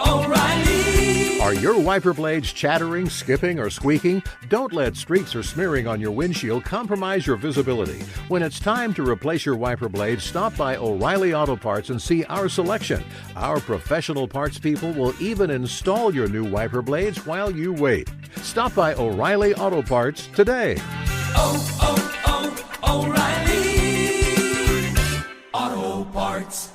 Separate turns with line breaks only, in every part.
O'Reilly. Are your wiper blades chattering, skipping, or squeaking? Don't let streaks or smearing on your windshield compromise your visibility. When it's time to replace your wiper blades, stop by O'Reilly Auto Parts and see our selection. Our professional parts people will even install your new wiper blades while you wait. Stop by O'Reilly Auto Parts today. O'Reilly Auto Parts.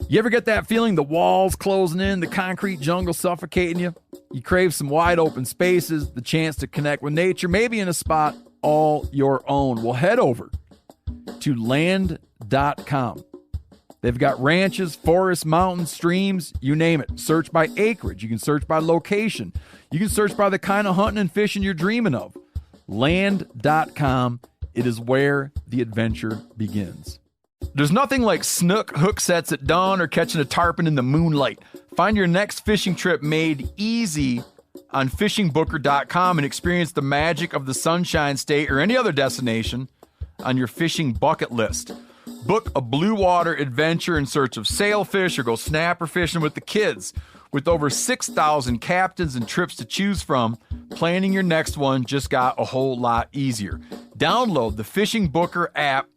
You ever get that feeling the walls closing in, the concrete jungle suffocating you? You crave some wide open spaces, the chance to connect with nature, maybe in a spot all your own. Well, head over to land.com. They've got ranches, forests, mountains, streams, you name it. Search by acreage. You can search by location. You can search by the kind of hunting and fishing you're dreaming of. Land.com. It is where the adventure begins. There's nothing like snook hook sets at dawn or catching a tarpon in the moonlight. Find your next fishing trip made easy on fishingbooker.com and experience the magic of the Sunshine State or any other destination on your fishing bucket list. Book a blue water adventure in search of sailfish or go snapper fishing with the kids. With over 6,000 captains and trips to choose from, planning your next one just got a whole lot easier. Download the Fishing Booker app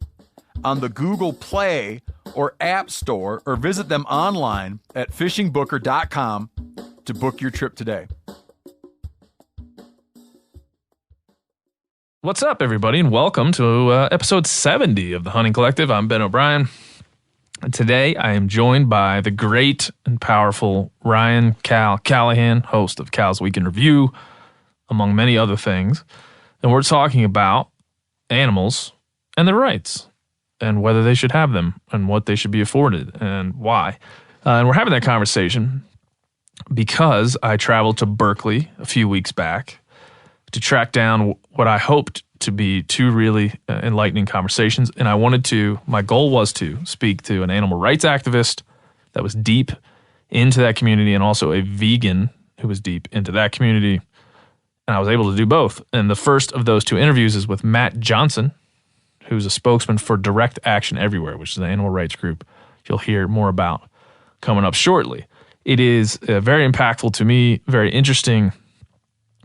on the Google Play or App Store, or visit them online at fishingbooker.com to book your trip today.
What's up, everybody, and welcome to episode 70 of the Hunting Collective. I'm Ben O'Brien, and today I am joined by the great and powerful Ryan Cal Callahan, host of Cal's Weekend Review, among many other things. And we're talking about animals and their rights, and whether they should have them, and what they should be afforded, and why. And we're having that conversation because I traveled to Berkeley a few weeks back to track down what I hoped to be two really enlightening conversations. And my goal was to speak to an animal rights activist that was deep into that community and also a vegan who was deep into that community. And I was able to do both. And the first of those two interviews is with Matt Johnson, who's a spokesman for Direct Action Everywhere, which is an animal rights group you'll hear more about coming up shortly. It is very impactful to me, very interesting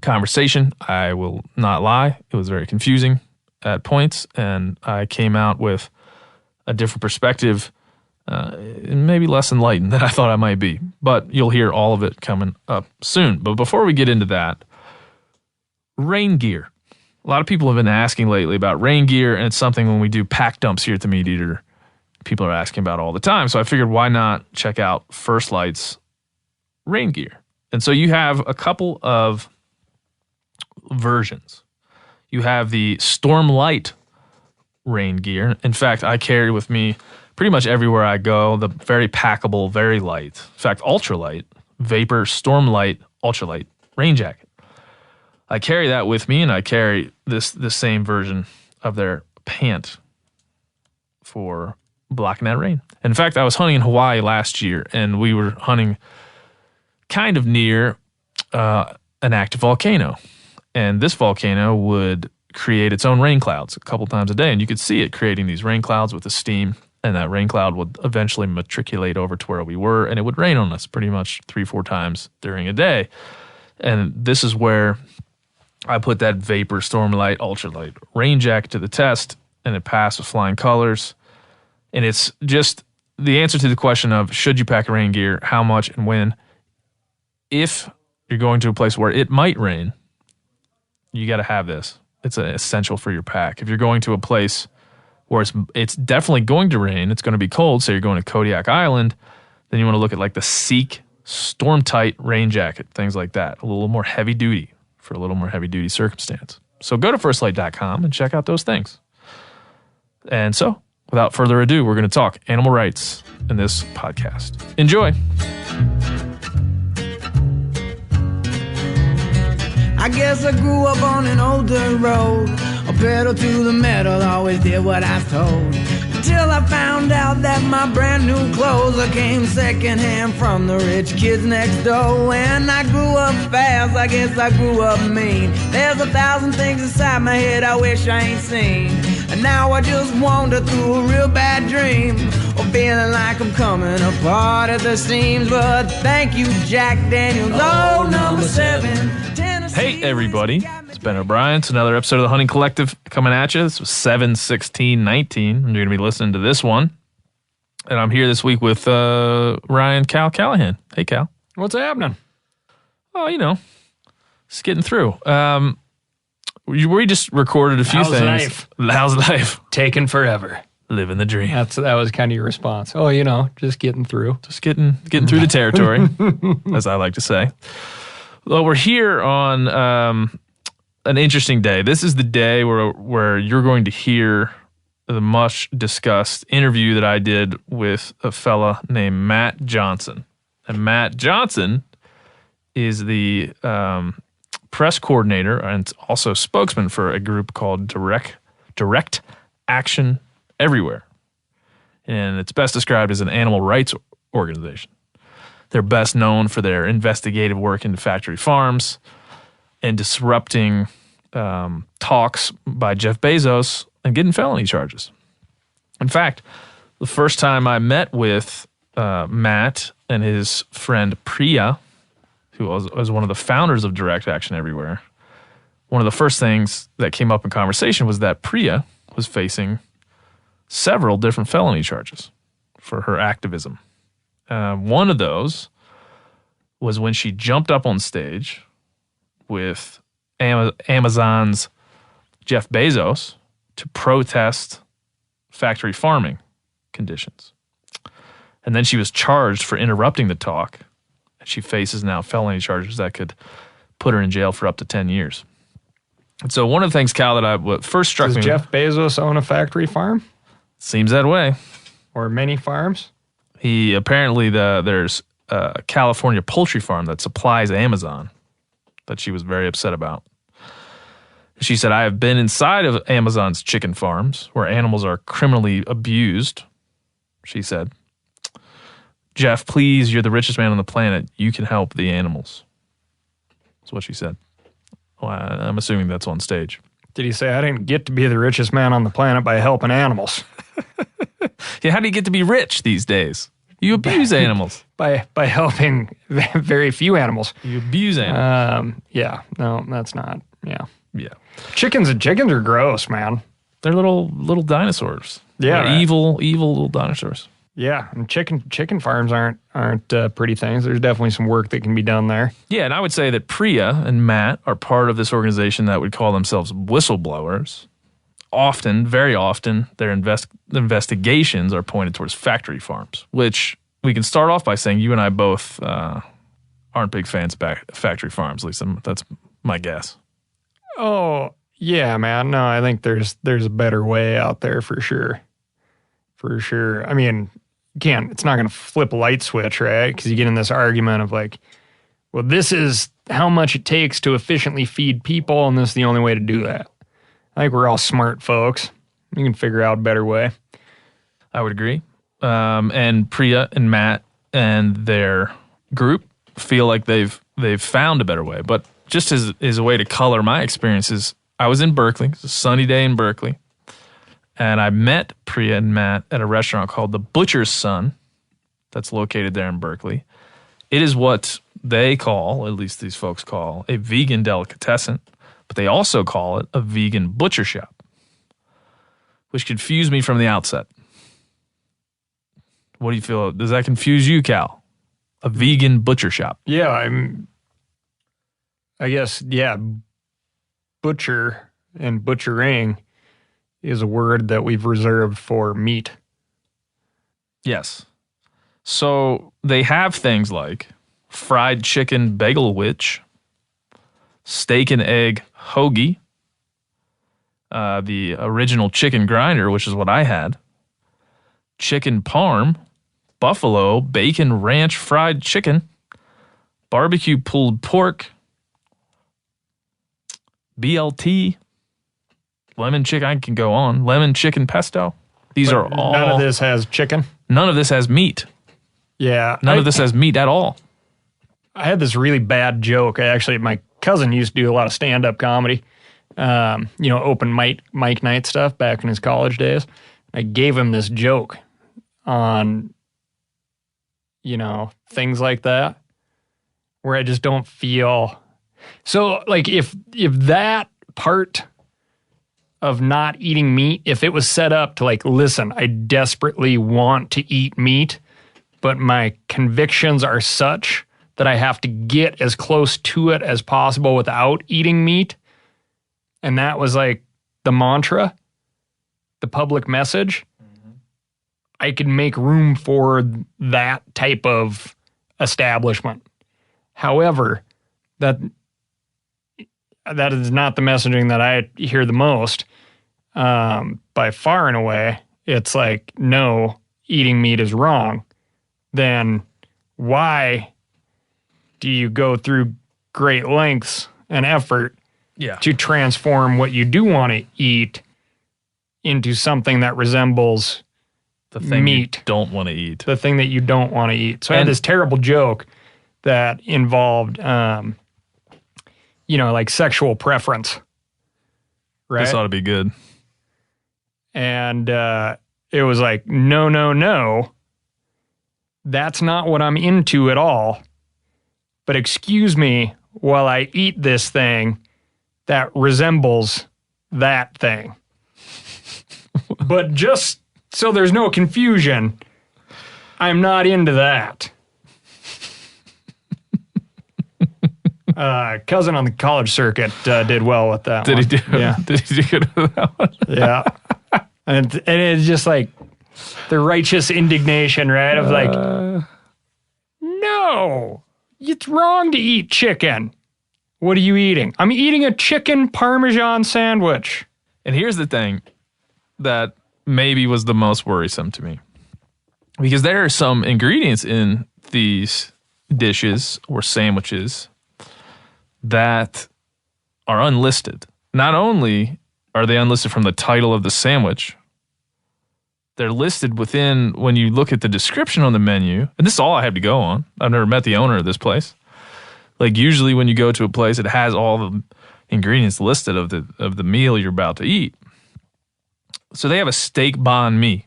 conversation. I will not lie. It was very confusing at points, and I came out with a different perspective, maybe less enlightened than I thought I might be. But you'll hear all of it coming up soon. But before we get into that, rain gear. A lot of people have been asking lately about rain gear, and it's something when we do pack dumps here at the Meat Eater, people are asking about all the time. So I figured, why not check out First Light's rain gear? And so you have a couple of versions. You have the Stormlight rain gear. In fact, I carry with me pretty much everywhere I go the very packable, very light, in fact, ultralight, Vapor Stormlight ultralight rain jacket. I carry that with me, and I carry this same version of their pant for blocking that rain. In fact, I was hunting in Hawaii last year, and we were hunting kind of near an active volcano. And this volcano would create its own rain clouds a couple times a day, and you could see it creating these rain clouds with the steam, and that rain cloud would eventually matriculate over to where we were, and it would rain on us pretty much 3-4 times during a day. And this is where I put that Vapor Stormlight ultralight rain jacket to the test, and it passed with flying colors. And it's just the answer to the question of should you pack rain gear, how much and when. If you're going to a place where it might rain, you got to have this. It's essential for your pack. If you're going to a place where it's definitely going to rain, it's going to be cold, say you're going to Kodiak Island, then you want to look at like the Seek Storm Tight rain jacket, things like that. A little more heavy duty for a little more heavy duty circumstance. So go to firstlight.com and check out those things. And so, without further ado, we're going to talk animal rights in this podcast. Enjoy.
I guess I grew up on an older road, a pedal to the metal, always did what I was told. Until I found out that my brand new clothes came secondhand from the rich kids next door. When I grew up fast, I guess I grew up mean. There's 1,000 things inside my head I wish I ain't seen. And now I just wander through a real bad dream, or feeling like I'm coming apart at the seams. But thank you, Jack Daniels. Oh, number 7.
Hey, everybody. It's Ben O'Brien. It's another episode of the Hunting Collective coming at you. This was 7/16/19. And you're going to be listening to this one. And I'm here this week with Ryan Cal Callahan. Hey, Cal.
What's happening?
Oh, you know, just getting through. We just recorded a few
How's
things.
life?
How's life?
Taking forever.
Living the dream.
That was kind of your response. Oh, you know, just getting through.
Just getting through the territory, as I like to say. Well, we're here on an interesting day. This is the day where you're going to hear the much discussed interview that I did with a fella named Matt Johnson. And Matt Johnson is the press coordinator and also spokesman for a group called Direct Action Everywhere. And it's best described as an animal rights organization. They're best known for their investigative work into factory farms and disrupting talks by Jeff Bezos and getting felony charges. In fact, the first time I met with Matt and his friend Priya, who was one of the founders of Direct Action Everywhere, one of the first things that came up in conversation was that Priya was facing several different felony charges for her activism. One of those was when she jumped up on stage with Amazon's Jeff Bezos to protest factory farming conditions. And then she was charged for interrupting the talk. And she faces now felony charges that could put her in jail for up to 10 years. And so one of the things, Cal, that what first struck me...
Does Jeff Bezos own a factory farm?
Seems that way.
Or many farms?
He apparently there's a California poultry farm that supplies Amazon that she was very upset about. She said, I have been inside of Amazon's chicken farms where animals are criminally abused. She said, Jeff, please, you're the richest man on the planet. You can help the animals. That's what she said. Well, I'm assuming that's on stage.
Did he say, I didn't get to be the richest man on the planet by helping animals?
Yeah, how do you get to be rich these days? You abuse animals.
By helping very few animals.
You abuse animals.
Yeah, no, that's not, yeah.
Yeah.
Chickens are gross, man.
They're little dinosaurs.
Yeah.
They're evil little dinosaurs.
Yeah, and chicken farms aren't pretty things. There's definitely some work that can be done there.
Yeah, and I would say that Priya and Matt are part of this organization that would call themselves whistleblowers. Very often, their investigations are pointed towards factory farms, which we can start off by saying you and I both aren't big fans of factory farms. At least that's my guess.
Oh, yeah, man. No, I think there's a better way out there for sure. For sure. I mean, it's not going to flip a light switch, right? Because you get in this argument of like, well, this is how much it takes to efficiently feed people, and this is the only way to do that. I think we're all smart folks. We can figure out a better way.
I would agree. And Priya and Matt and their group feel like they've found a better way. But just as a way to color my experiences, I was in Berkeley. It's a sunny day in Berkeley. And I met Priya and Matt at a restaurant called The Butcher's Son that's located there in Berkeley. It is what they call, at least these folks call, a vegan delicatessen, but they also call it a vegan butcher shop, which confused me from the outset. What do you feel? Does that confuse you, Cal? A vegan butcher shop?
Yeah, I guess, yeah, butcher and butchering is a word that we've reserved for meat.
Yes. So they have things like fried chicken bagel witch, steak and egg hoagie, the original chicken grinder, which is what I had, chicken parm, buffalo bacon ranch fried chicken, barbecue pulled pork, BLT, lemon chicken. I can go on. Lemon chicken pesto. These are all.
None of this has chicken.
None of this has meat.
Yeah.
None of this has meat at all.
I had this really bad joke. My cousin used to do a lot of stand-up comedy, open mic night stuff back in his college days. I gave him this joke on, things like that, where I just don't feel. So, like, if that part of not eating meat, if it was set up to, like, listen, I desperately want to eat meat, but my convictions are such that I have to get as close to it as possible without eating meat, and that was, like, the mantra, the public message, I could make room for that type of establishment. However, that is not the messaging that I hear the most. By far and away, it's like, no, eating meat is wrong. Then why do you go through great lengths and effort to transform what you do want to eat into something that resembles
the thing
meat?
You don't want to eat.
The thing that you don't want to eat. So I had this terrible joke that involved, like sexual preference. Right?
This ought to be good.
And it was like, no. That's not what I'm into at all. But excuse me while I eat this thing that resembles that thing. But just so there's no confusion, I'm not into that. Cousin on the college circuit did well with that one.
Did he do?
Yeah.
Did he do good with that one?
Yeah. And it's just like the righteous indignation, right? Of like, no, it's wrong to eat chicken. What are you eating? I'm eating a chicken Parmesan sandwich.
And here's the thing that maybe was the most worrisome to me. Because there are some ingredients in these dishes or sandwiches that are unlisted. Not only are they unlisted from the title of the sandwich, they're listed within, when you look at the description on the menu, and this is all I have to go on. I've never met the owner of this place. Like, usually when you go to a place, it has all the ingredients listed of the meal you're about to eat. So they have a steak banh mi.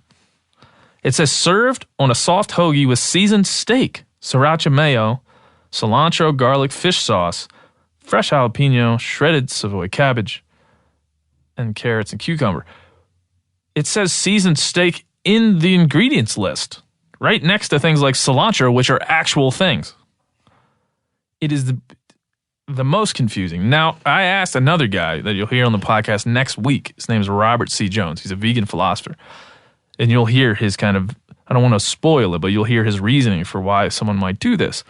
It says served on a soft hoagie with seasoned steak, sriracha mayo, cilantro, garlic, fish sauce, fresh jalapeno, shredded Savoy cabbage, and carrots and cucumber. It says seasoned steak in the ingredients list, right next to things like cilantro, which are actual things. It is the most confusing. Now, I asked another guy that you'll hear on the podcast next week. His name is Robert C. Jones. He's a vegan philosopher. And you'll hear his kind of, I don't want to spoil it, but you'll hear his reasoning for why someone might do this.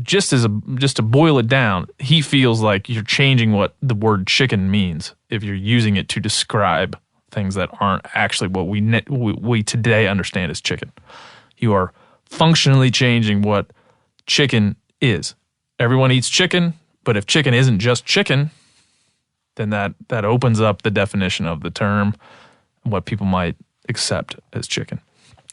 Just to boil it down, he feels like you're changing what the word chicken means if you're using it to describe things that aren't actually what we today understand as chicken. You are functionally changing what chicken is. Everyone eats chicken, but if chicken isn't just chicken, then that opens up the definition of the term and what people might accept as chicken.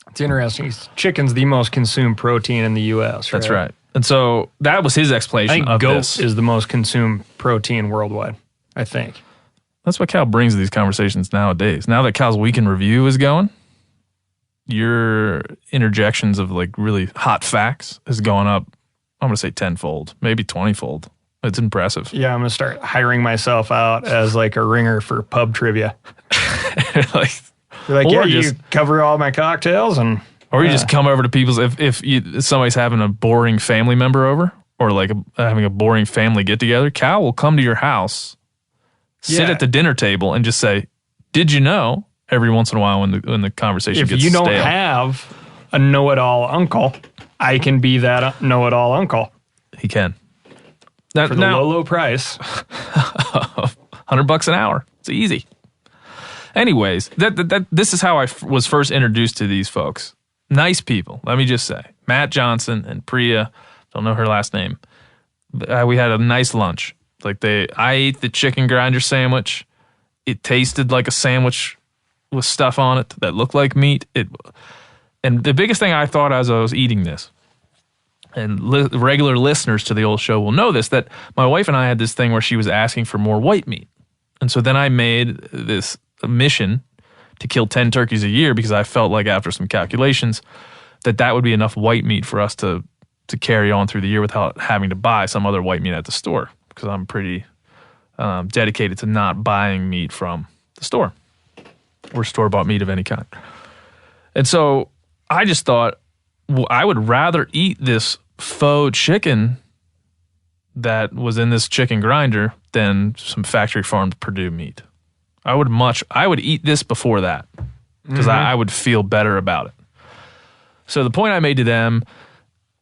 It's interesting. Chicken's the most consumed protein in the U.S., right?
That's right. And so that was his explanation
I think
of
goat
this.
is the most consumed protein worldwide, I think.
That's what Cal brings to these conversations nowadays. Now that Cal's Week in Review is going, your interjections of like really hot facts has gone up, I'm going to say 10-fold, maybe 20-fold. It's impressive.
Yeah, I'm going to start hiring myself out as like a ringer for pub trivia.
Like,
you're like,
or
yeah,
just,
you cover all my cocktails and...
Or you just come over to people's, if somebody's having a boring family member over or like having a boring family get together, Cal will come to your house, sit at the dinner table and just say, did you know, every once in a while when the conversation gets stale.
If you don't have a know-it-all uncle, I can be that know-it-all uncle.
He can.
For the low price.
$100 an hour. It's easy. Anyways, this is how I was first introduced to these folks. Nice people, let me just say. Matt Johnson and Priya, don't know her last name. We had a nice lunch. I ate the chicken grinder sandwich. It tasted like a sandwich with stuff on it that looked like meat. And the biggest thing I thought as I was eating this, and regular listeners to the old show will know this, that my wife and I had this thing where she was asking for more white meat. And so then I made this mission to kill 10 turkeys a year because I felt like after some calculations that would be enough white meat for us to carry on through the year without having to buy some other white meat at the store, because I'm pretty dedicated to not buying meat from the store or store-bought meat of any kind. And so I just thought, well, I would rather eat this faux chicken that was in this chicken grinder than some factory farmed Purdue meat. I would eat this before that because I would feel better about it. So the point I made to them,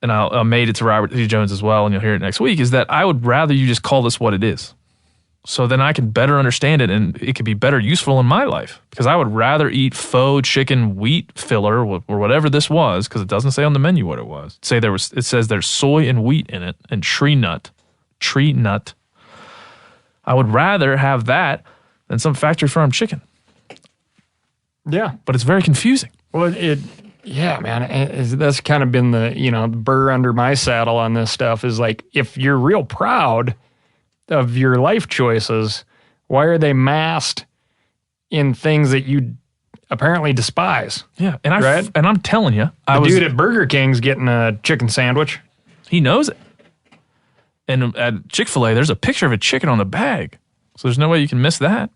and I made it to Robert D. Jones as well, and you'll hear it next week, is that I would rather you just call this what it is. So then I can better understand it and it could be better useful in my life, because I would rather eat faux chicken wheat filler or whatever this was, because it doesn't say on the menu what it was. It says there's soy and wheat in it and tree nut. I would rather have that than some factory farm chicken.
Yeah.
But it's very confusing.
Well, yeah, man, that's kind of been the burr under my saddle on this stuff, is like, if you're real proud of your life choices, why are they masked in things that you apparently despise?
Yeah, and
right?
And I'm telling you,
the dude at Burger King's getting a chicken sandwich.
He knows it. And at Chick-fil-A, there's a picture of a chicken on the bag, so there's no way you can miss that.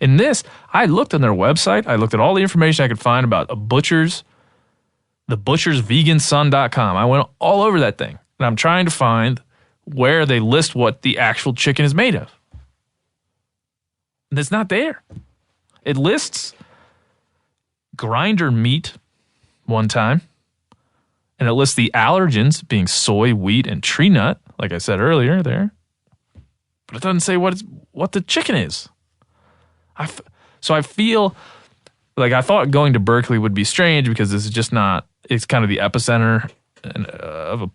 In this, I looked on their website. I looked at all the information I could find about the butchersveganson.com. I went all over that thing, and I'm trying to find where they list what the actual chicken is made of. And it's not there. It lists grinder meat one time, and it lists the allergens being soy, wheat, and tree nut, like I said earlier there. But it doesn't say what the chicken is. So I feel like I thought going to Berkeley would be strange because this is just not, it's kind of the epicenter of a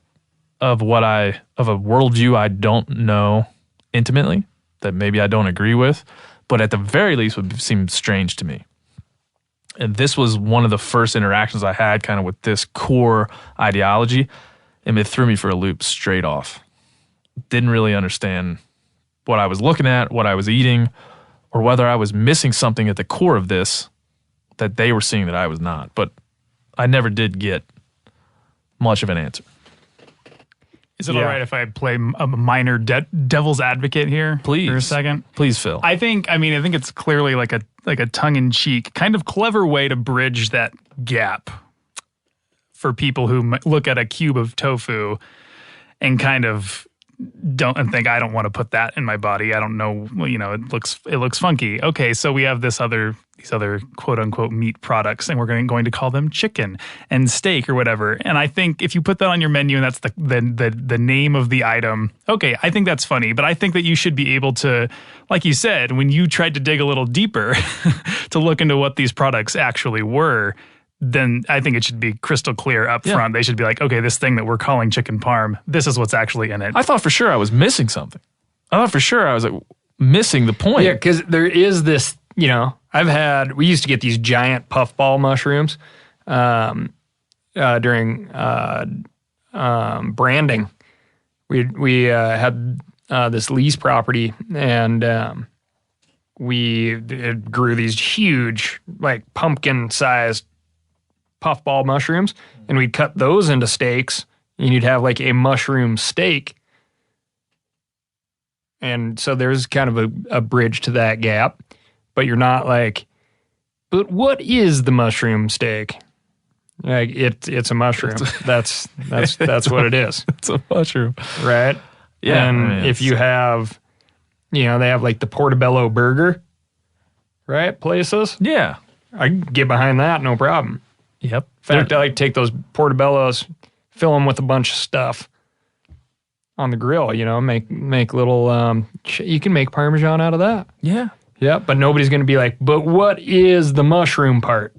worldview I don't know intimately, that maybe I don't agree with, but at the very least would seem strange to me. And this was one of the first interactions I had kind of with this core ideology, and it threw me for a loop straight off. Didn't really understand what I was looking at, what I was eating, or whether I was missing something at the core of this that they were seeing that I was not. But I never did get much of an answer.
Is it all right if I play a minor devil's advocate here?
Please.
For a second?
Please, Phil.
I think it's clearly like a tongue-in-cheek, kind of clever way to bridge that gap for people who look at a cube of tofu and kind of don't think, I don't want to put that in my body. I don't know, it looks funky. Okay, so we have these other quote unquote meat products, and we're going to call them chicken and steak or whatever. And I think if you put that on your menu and that's the name of the item, okay, I think that's funny. But I think that you should be able to, like you said, when you tried to dig a little deeper to look into what these products actually were, then I think it should be crystal clear up front. They should be like, okay, this thing that we're calling chicken parm, this is what's actually in it.
I thought for sure I was missing something. I thought for sure I was missing the point.
Yeah, because there is this, we used to get these giant puffball mushrooms during branding. We had this lease property, and it grew these huge, like pumpkin-sized puffball mushrooms, and we'd cut those into steaks, and you'd have like a mushroom steak. And so there's kind of a bridge to that gap, but you're not like, but what is the mushroom steak? Like it's a mushroom. That's what it is.
It's a mushroom.
Right?
Yeah.
And if you have, they have like the Portobello burger, right? Places.
Yeah.
I can get behind that, no problem.
Yep.
In fact, I like to take those Portobellos, fill them with a bunch of stuff on the grill, make little, you can make Parmesan out of that.
Yeah.
Yeah, but nobody's going to be like, but what is the mushroom part?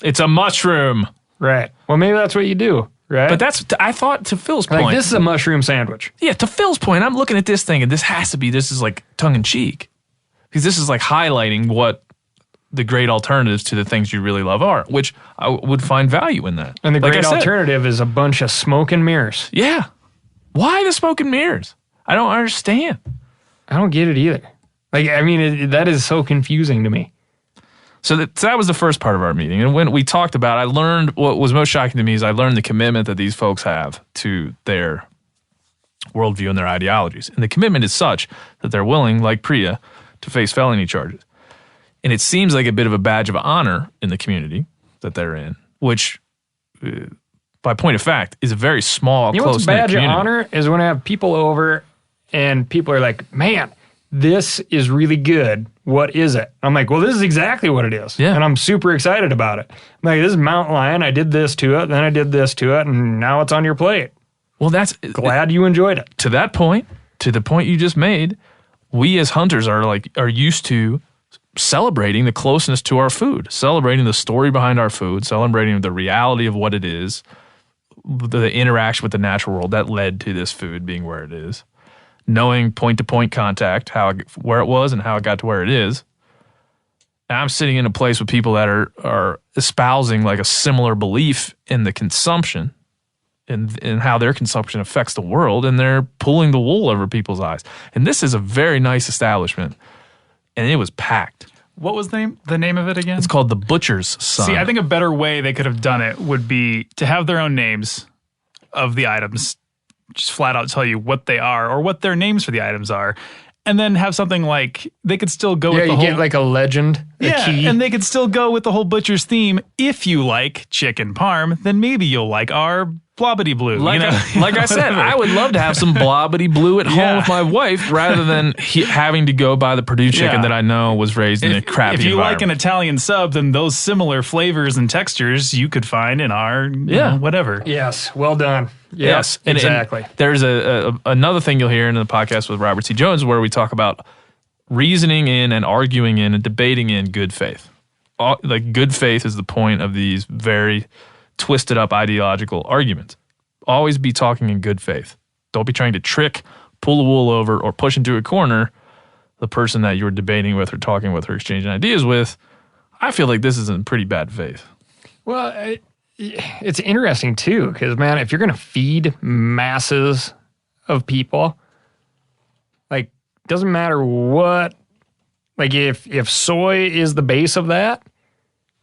It's a mushroom.
Right. Well, maybe that's what you do, right?
But I thought, to Phil's point.
Like, this is a mushroom sandwich.
Yeah, to Phil's point, I'm looking at this thing, and this is like tongue-in-cheek. Because this is like highlighting what the great alternatives to the things you really love are, which I would find value in that.
And the
Like I
great
said,
alternative is a bunch of smoke and mirrors.
Yeah. Why the smoke and mirrors? I don't understand.
I don't get it either. Like, I mean, that is so confusing to me.
So that was the first part of our meeting. And when we talked about it, I learned what was most shocking to me is I learned the commitment that these folks have to their worldview and their ideologies. And the commitment is such that they're willing, like Priya, to face felony charges. And it seems like a bit of a badge of honor in the community that they're in, which, by point of fact, is a very small,
You know what's
close-knit
badge
community.
of honor is when I have people over and people are like, man, this is really good. What is it? I'm like, well, this is exactly what it is.
Yeah.
And I'm super excited about it. I'm like, this is Mountain Lion. I did this to it, then I did this to it, and now it's on your plate.
Well, that's
Glad you enjoyed it.
to that point, to the point you just made. We as hunters are used to celebrating the closeness to our food, celebrating the story behind our food, celebrating the reality of what it is, the interaction with the natural world that led to this food being where it is, knowing point-to-point contact, where it was and how it got to where it is. And I'm sitting in a place with people that are espousing like a similar belief in the consumption and how their consumption affects the world, and they're pulling the wool over people's eyes. And this is a very nice establishment, and it was packed.
What was the name of it again?
It's called the Butcher's Son.
See, I think a better way they could have done it would be to have their own names of the items, just flat out tell you what they are or what their names for the items are, and then have something like they could still go with the
you
whole
get like a legend, a key.
and they could still go with the whole butcher's theme. If you like chicken parm, then maybe you'll like our blobbity blue.
Like,
you know?
like I said, I would love to have some blobbity blue at home with my wife rather than having to go buy the Purdue chicken that I know was raised in a crappy
If you like an
environment.
Italian sub, then those similar flavors and textures you could find in our you know, whatever.
Yes, well done. Yep,
Yes, and
exactly.
there's another thing you'll hear in the podcast with Robert C. Jones where we talk about reasoning in and arguing in and debating in good faith. Like good faith is the point of these very twisted up ideological arguments. Always be talking in good faith. Don't be trying to trick, pull the wool over, or push into a corner the person that you're debating with or talking with or exchanging ideas with. I feel like this is in pretty bad faith.
Well, it's interesting too, because man, if you're going to feed masses of people, like, doesn't matter what, like if soy is the base of that,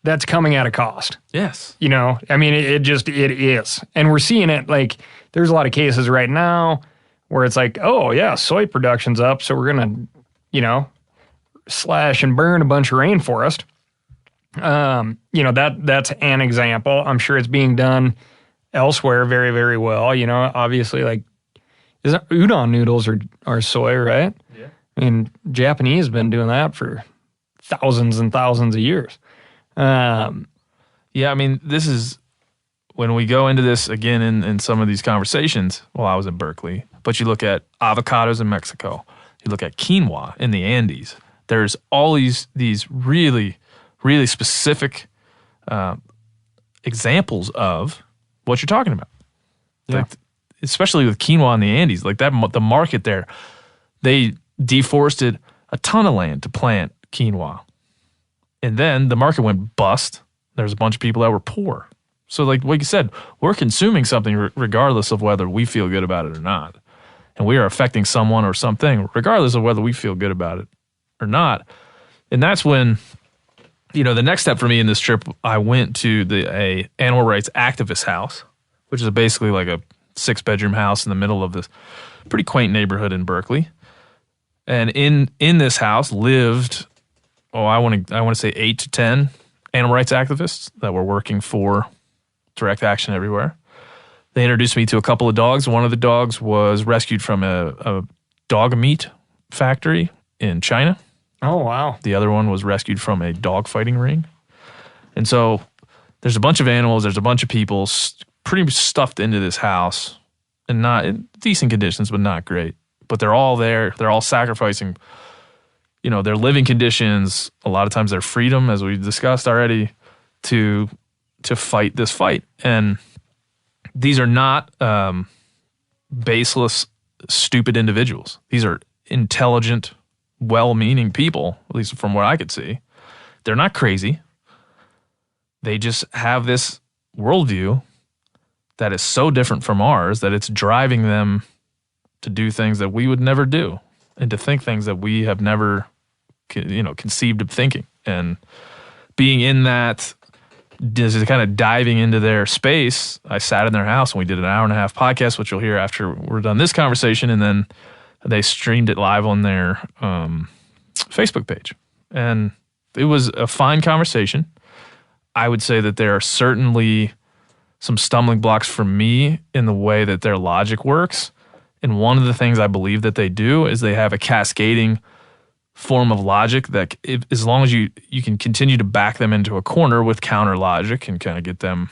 that's coming at a cost.
Yes.
You know, I mean, it is. And we're seeing it, like, there's a lot of cases right now where it's like, oh yeah, soy production's up, so we're going to, you know, slash and burn a bunch of rainforest. You know, that's an example. I'm sure it's being done elsewhere very, very well. You know, obviously, like, udon noodles are soy, right? Yeah. I mean, Japanese have been doing that for thousands and thousands of years.
Yeah, I mean, this is when we go into this again in some of these conversations. Well, I was in Berkeley, but you look at avocados in Mexico, you look at quinoa in the Andes. There's all these really, really specific examples of what you're talking about.
Yeah.
Like, especially with quinoa in the Andes, like that, the market there, they deforested a ton of land to plant quinoa. And then the market went bust. There's a bunch of people that were poor. So like you said, we're consuming something regardless of whether we feel good about it or not. And we are affecting someone or something regardless of whether we feel good about it or not. And that's when, you know, the next step for me in this trip, I went to a animal rights activist house, which is basically like a 6-bedroom house in the middle of this pretty quaint neighborhood in Berkeley. And in this house lived, I want to say 8 to 10 animal rights activists that were working for Direct Action Everywhere. They introduced me to a couple of dogs. One of the dogs was rescued from a dog meat factory in China.
Oh, wow.
The other one was rescued from a dog fighting ring. And so there's a bunch of animals, there's a bunch of people pretty stuffed into this house, and not in decent conditions, but not great. But they're all there. They're all sacrificing, you know, their living conditions, a lot of times their freedom, as we discussed already, to fight this fight. And these are not baseless, stupid individuals. These are intelligent, well-meaning people, at least from what I could see, They're not crazy. They just have this worldview that is so different from ours that it's driving them to do things that we would never do and to think things that we have never, conceived of thinking. And being in that, just kind of diving into their space, I sat in their house and we did an 1.5-hour podcast, which you'll hear after we're done this conversation. And then they streamed it live on their Facebook page. And it was a fine conversation. I would say that there are certainly some stumbling blocks for me in the way that their logic works. And one of the things I believe that they do is they have a cascading form of logic that as long as you can continue to back them into a corner with counter logic and kind of get them,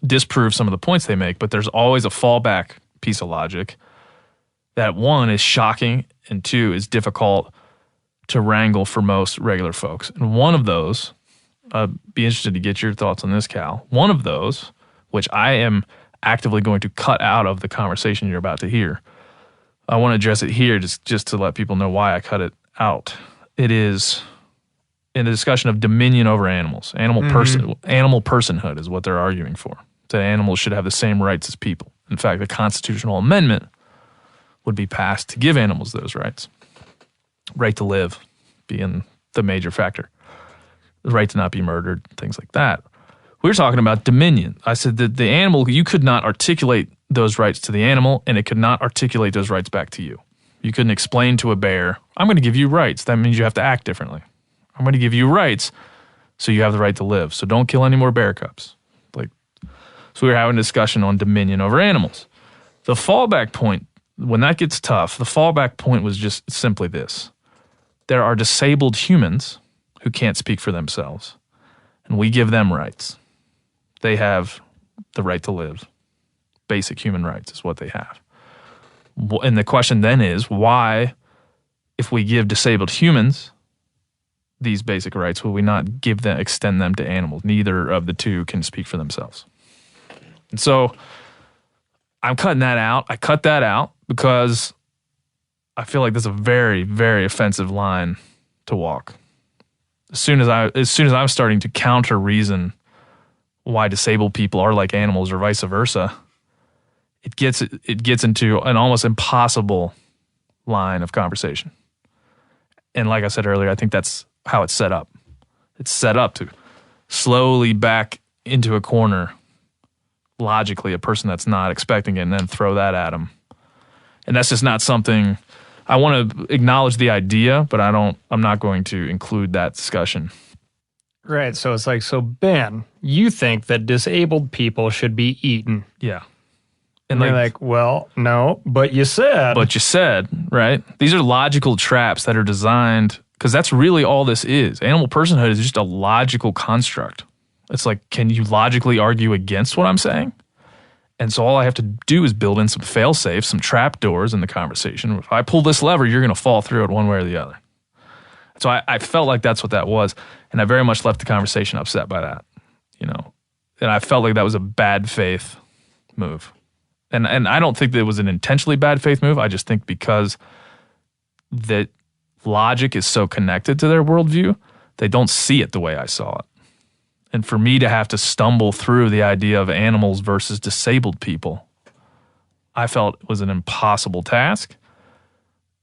disprove some of the points they make, but there's always a fallback piece of logic that, one, is shocking, and two, is difficult to wrangle for most regular folks. And one of those, I'd be interested to get your thoughts on this, Cal. One of those, which I am actively going to cut out of the conversation you're about to hear, I want to address it here just to let people know why I cut it out. It is in a discussion of dominion over animals. Animal personhood is what they're arguing for. That animals should have the same rights as people. In fact, a constitutional amendment would be passed to give animals those rights. Right to live being the major factor. The right to not be murdered, things like that. We were talking about dominion. I said that the animal, you could not articulate those rights to the animal, and it could not articulate those rights back to you. You couldn't explain to a bear, I'm going to give you rights. That means you have to act differently. I'm going to give you rights so you have the right to live. So don't kill any more bear cubs. So we were having a discussion on dominion over animals. The fallback point, when that gets tough, the fallback point was just simply this. There are disabled humans who can't speak for themselves, and we give them rights. They have the right to live. Basic human rights is what they have. And the question then is, why, if we give disabled humans these basic rights, will we not extend them to animals? Neither of the two can speak for themselves. And so I'm cutting that out. I cut that out because I feel like that's a very, very offensive line to walk. As soon as I'm starting to counter reason why disabled people are like animals or vice versa, it gets into an almost impossible line of conversation. And like I said earlier, I think that's how it's set up. It's set up to slowly back into a corner, logically, a person that's not expecting it, and then throw that at them. And that's just not something. I want to acknowledge the idea, but I'm not going to include that discussion.
Right. So it's like, so Ben, you think that disabled people should be eaten.
Yeah.
And they're like, well, no, but you said.
But you said, right? These are logical traps that are designed, because that's really all this is. Animal personhood is just a logical construct. It's like, can you logically argue against what I'm saying? And so all I have to do is build in some fail-safes, some trap doors in the conversation. If I pull this lever, you're going to fall through it one way or the other. So I felt like that's what that was. And I very much left the conversation upset by that, And I felt like that was a bad faith move. And I don't think that it was an intentionally bad faith move. I just think because that logic is so connected to their worldview, they don't see it the way I saw it. And for me to have to stumble through the idea of animals versus disabled people, I felt it was an impossible task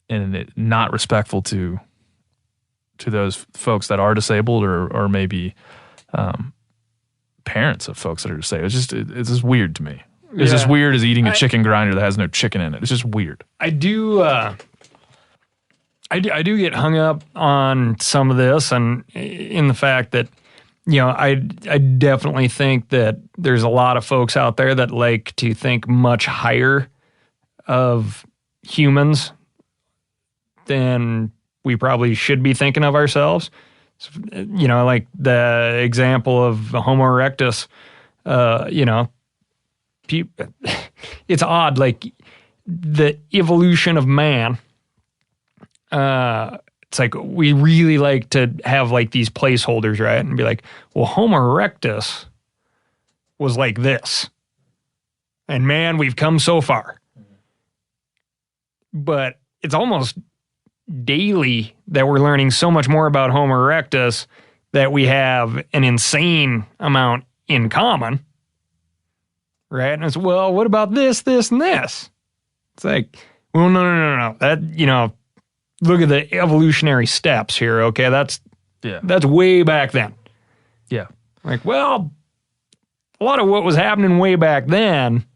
and not respectful to those folks that are disabled or maybe parents of folks that are disabled. It's just weird to me. It's as weird as eating a chicken grinder that has no chicken in it. It's just weird.
I do get hung up on some of this, and in the fact that, I definitely think that there's a lot of folks out there that like to think much higher of humans than we probably should be thinking of ourselves. Like the example of Homo erectus, it's odd, like the evolution of man. It's like we really like to have like these placeholders, right? And be like, well, Homo erectus was like this. And man, we've come so far. But it's almost daily that we're learning so much more about Homo erectus that we have an insane amount in common. Right? And it's, well, what about this, this, and this? It's like, well, no. That, look at the evolutionary steps here, okay? That's way back then.
Yeah.
Like, well, a lot of what was happening way back then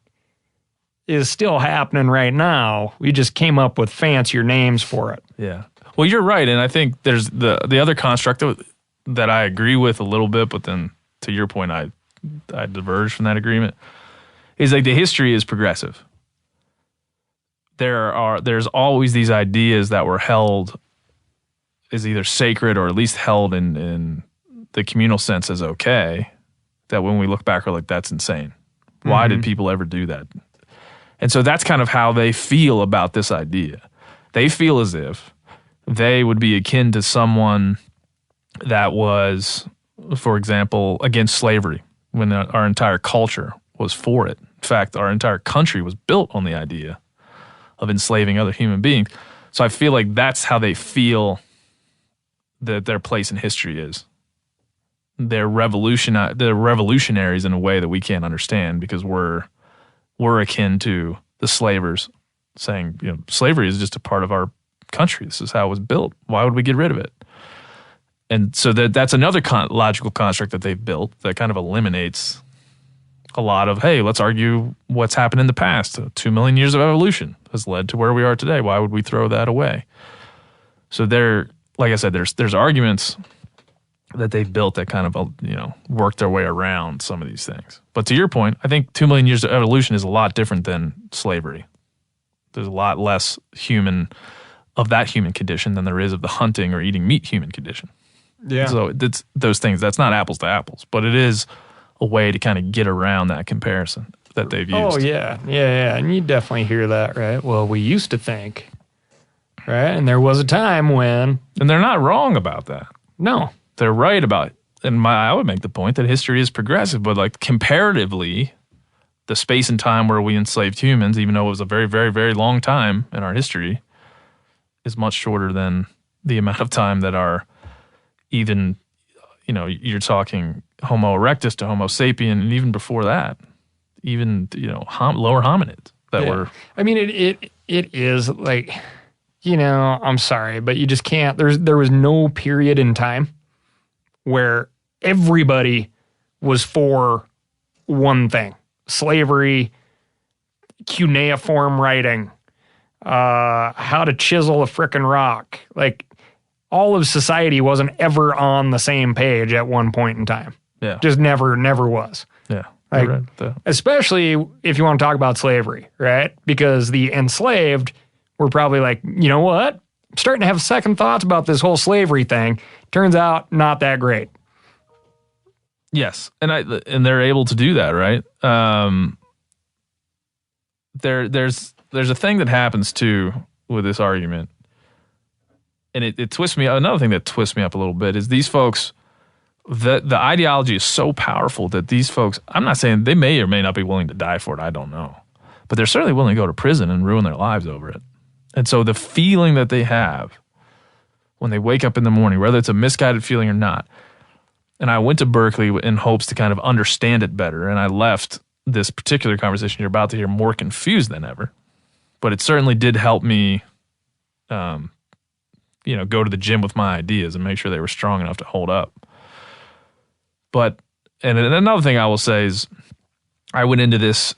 is still happening right now. We just came up with fancier names for it.
Yeah. Well, you're right. And I think there's the other construct that I agree with a little bit, but then to your point, I diverge from that agreement, is like the history is progressive. There's always these ideas that were held as either sacred or at least held in the communal sense as okay, that when we look back we're like, that's insane. Why did people ever do that? And so that's kind of how they feel about this idea. They feel as if they would be akin to someone that was, for example, against slavery when our entire culture was for it. In fact, our entire country was built on the idea of enslaving other human beings. So I feel like that's how they feel that their place in history is. They're revolutionaries in a way that we can't understand because we're akin to the slavers saying, slavery is just a part of our country. This is how it was built. Why would we get rid of it? And so that's another logical construct that they've built that kind of eliminates a lot of, hey, let's argue what's happened in the past. 2 million years of evolution has led to where we are today. Why would we throw that away? So like I said, there's arguments that they've built that kind of, work their way around some of these things. But to your point, I think 2 million years of evolution is a lot different than slavery. There's a lot less of that human condition than there is of the hunting or eating meat human condition.
Yeah.
So it's those things. That's not apples to apples, but it is a way to kind of get around that comparison that they've used.
Oh, yeah. And you definitely hear that, right? Well, we used to think, right? And there was a time when...
And they're not wrong about that.
No.
They're right about it. And I would make the point that history is progressive, but like comparatively, the space and time where we enslaved humans, even though it was a very, very, very long time in our history, is much shorter than the amount of time that are even, you're talking Homo erectus to Homo sapien, and even before that, even, lower hominids that were...
I mean, it is like, I'm sorry, but you just can't, there was no period in time where everybody was for one thing. Slavery, cuneiform writing, how to chisel a frickin' rock. Like, all of society wasn't ever on the same page at one point in time.
Yeah.
Just never was.
Yeah.
Like,
right.
especially if you want to talk about slavery, right? Because the enslaved were probably like, you know what? I'm starting to have second thoughts about this whole slavery thing. Turns out, not that great.
Yes, and they're able to do that, right? There's a thing that happens too with this argument, and it twists me. Another thing that twists me up a little bit is these folks. The ideology is so powerful that these folks. I'm not saying they may or may not be willing to die for it. I don't know, but they're certainly willing to go to prison and ruin their lives over it. And so the feeling that they have when they wake up in the morning, whether it's a misguided feeling or not. And I went to Berkeley in hopes to kind of understand it better, and I left this particular conversation you're about to hear more confused than ever. But it certainly did help me, go to the gym with my ideas and make sure they were strong enough to hold up. But, and another thing I will say is I went into this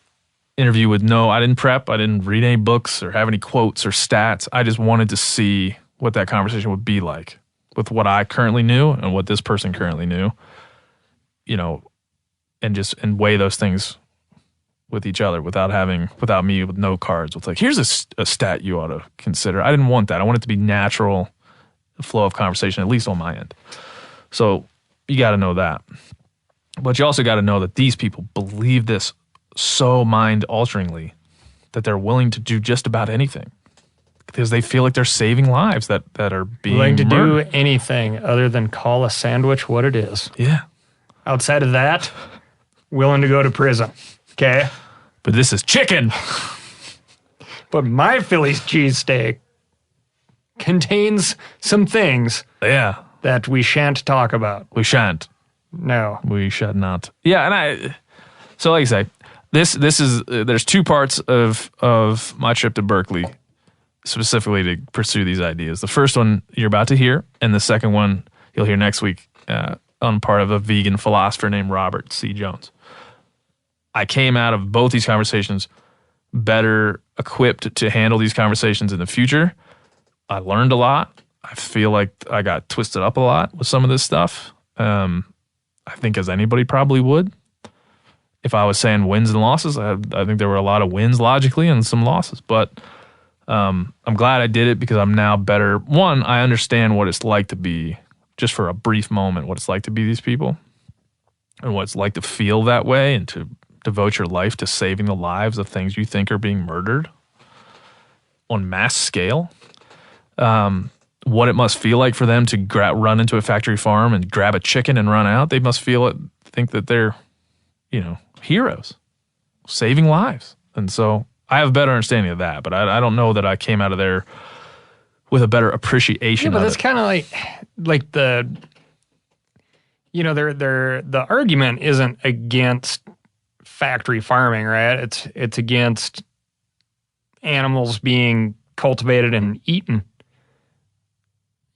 interview with I didn't prep, I didn't read any books or have any quotes or stats. I just wanted to see what that conversation would be like with what I currently knew and what this person currently knew, and weigh those things with each other without me with no cards. It's like, here's a stat you ought to consider. I didn't want that. I want it to be natural flow of conversation, at least on my end. So you got to know that. But you also got to know that these people believe this so mind-alteringly that they're willing to do just about anything because they feel like they're saving lives that are being
willing to
murdered.
do anything other than call a sandwich what it is.
Yeah.
Outside of that, willing to go to prison. Okay?
But this is chicken.
But my Philly's cheesesteak contains some things
Yeah,
that we shan't talk about.
we shan't.
No.
We should not. Yeah, and so like I say, this is there's two parts of my trip to Berkeley specifically to pursue these ideas. The first one you're about to hear, and the second one you'll hear next week on part of a vegan philosopher named Robert C. Jones. I came out of both these conversations better equipped to handle these conversations in the future. I learned a lot. I feel like I got twisted up a lot with some of this stuff. I think as anybody probably would. If I was saying wins and losses, I think there were a lot of wins logically and some losses. But I'm glad I did it because I'm now better. One, I understand what it's like to be, just for a brief moment, what it's like to be these people and what it's like to feel that way and to devote your life to saving the lives of things you think are being murdered on mass scale. What it must feel like for them to run into a factory farm and grab a chicken and run out. They must think that they're, heroes, saving lives. And so I have a better understanding of that, but I don't know that I came out of there with a better appreciation of it.
Yeah, but that's kind of like the, the argument isn't against factory farming, right? It's against animals being cultivated and eaten.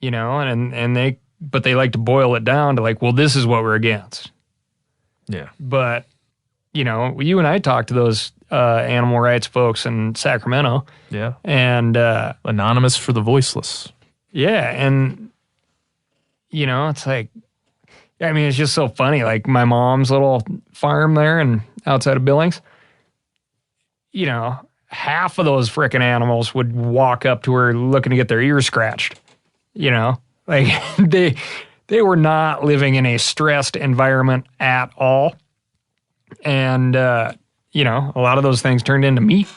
But they like to boil it down to like, well, this is what we're against.
Yeah.
But, you and I talked to those animal rights folks in Sacramento.
Yeah.
And
Anonymous for the Voiceless.
Yeah. And, it's like, it's just so funny. Like my mom's little farm there and outside of Billings, half of those frickin' animals would walk up to her looking to get their ears scratched. Like they were not living in a stressed environment at all. And, a lot of those things turned into meat.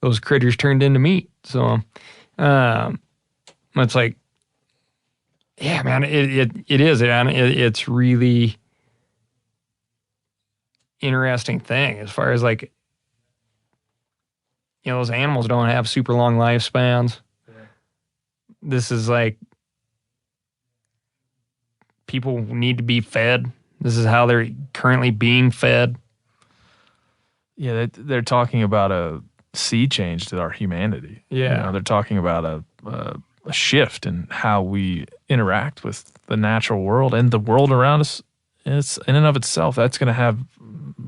Those critters turned into meat. So, it's like, yeah, man, it is. It's really interesting thing as far as like, those animals don't have super long lifespans. This is like, people need to be fed. This is how they're currently being fed.
Yeah, they're talking about a sea change to our humanity.
Yeah.
They're talking about a shift in how we interact with the natural world and the world around us. It's in and of itself, that's going to have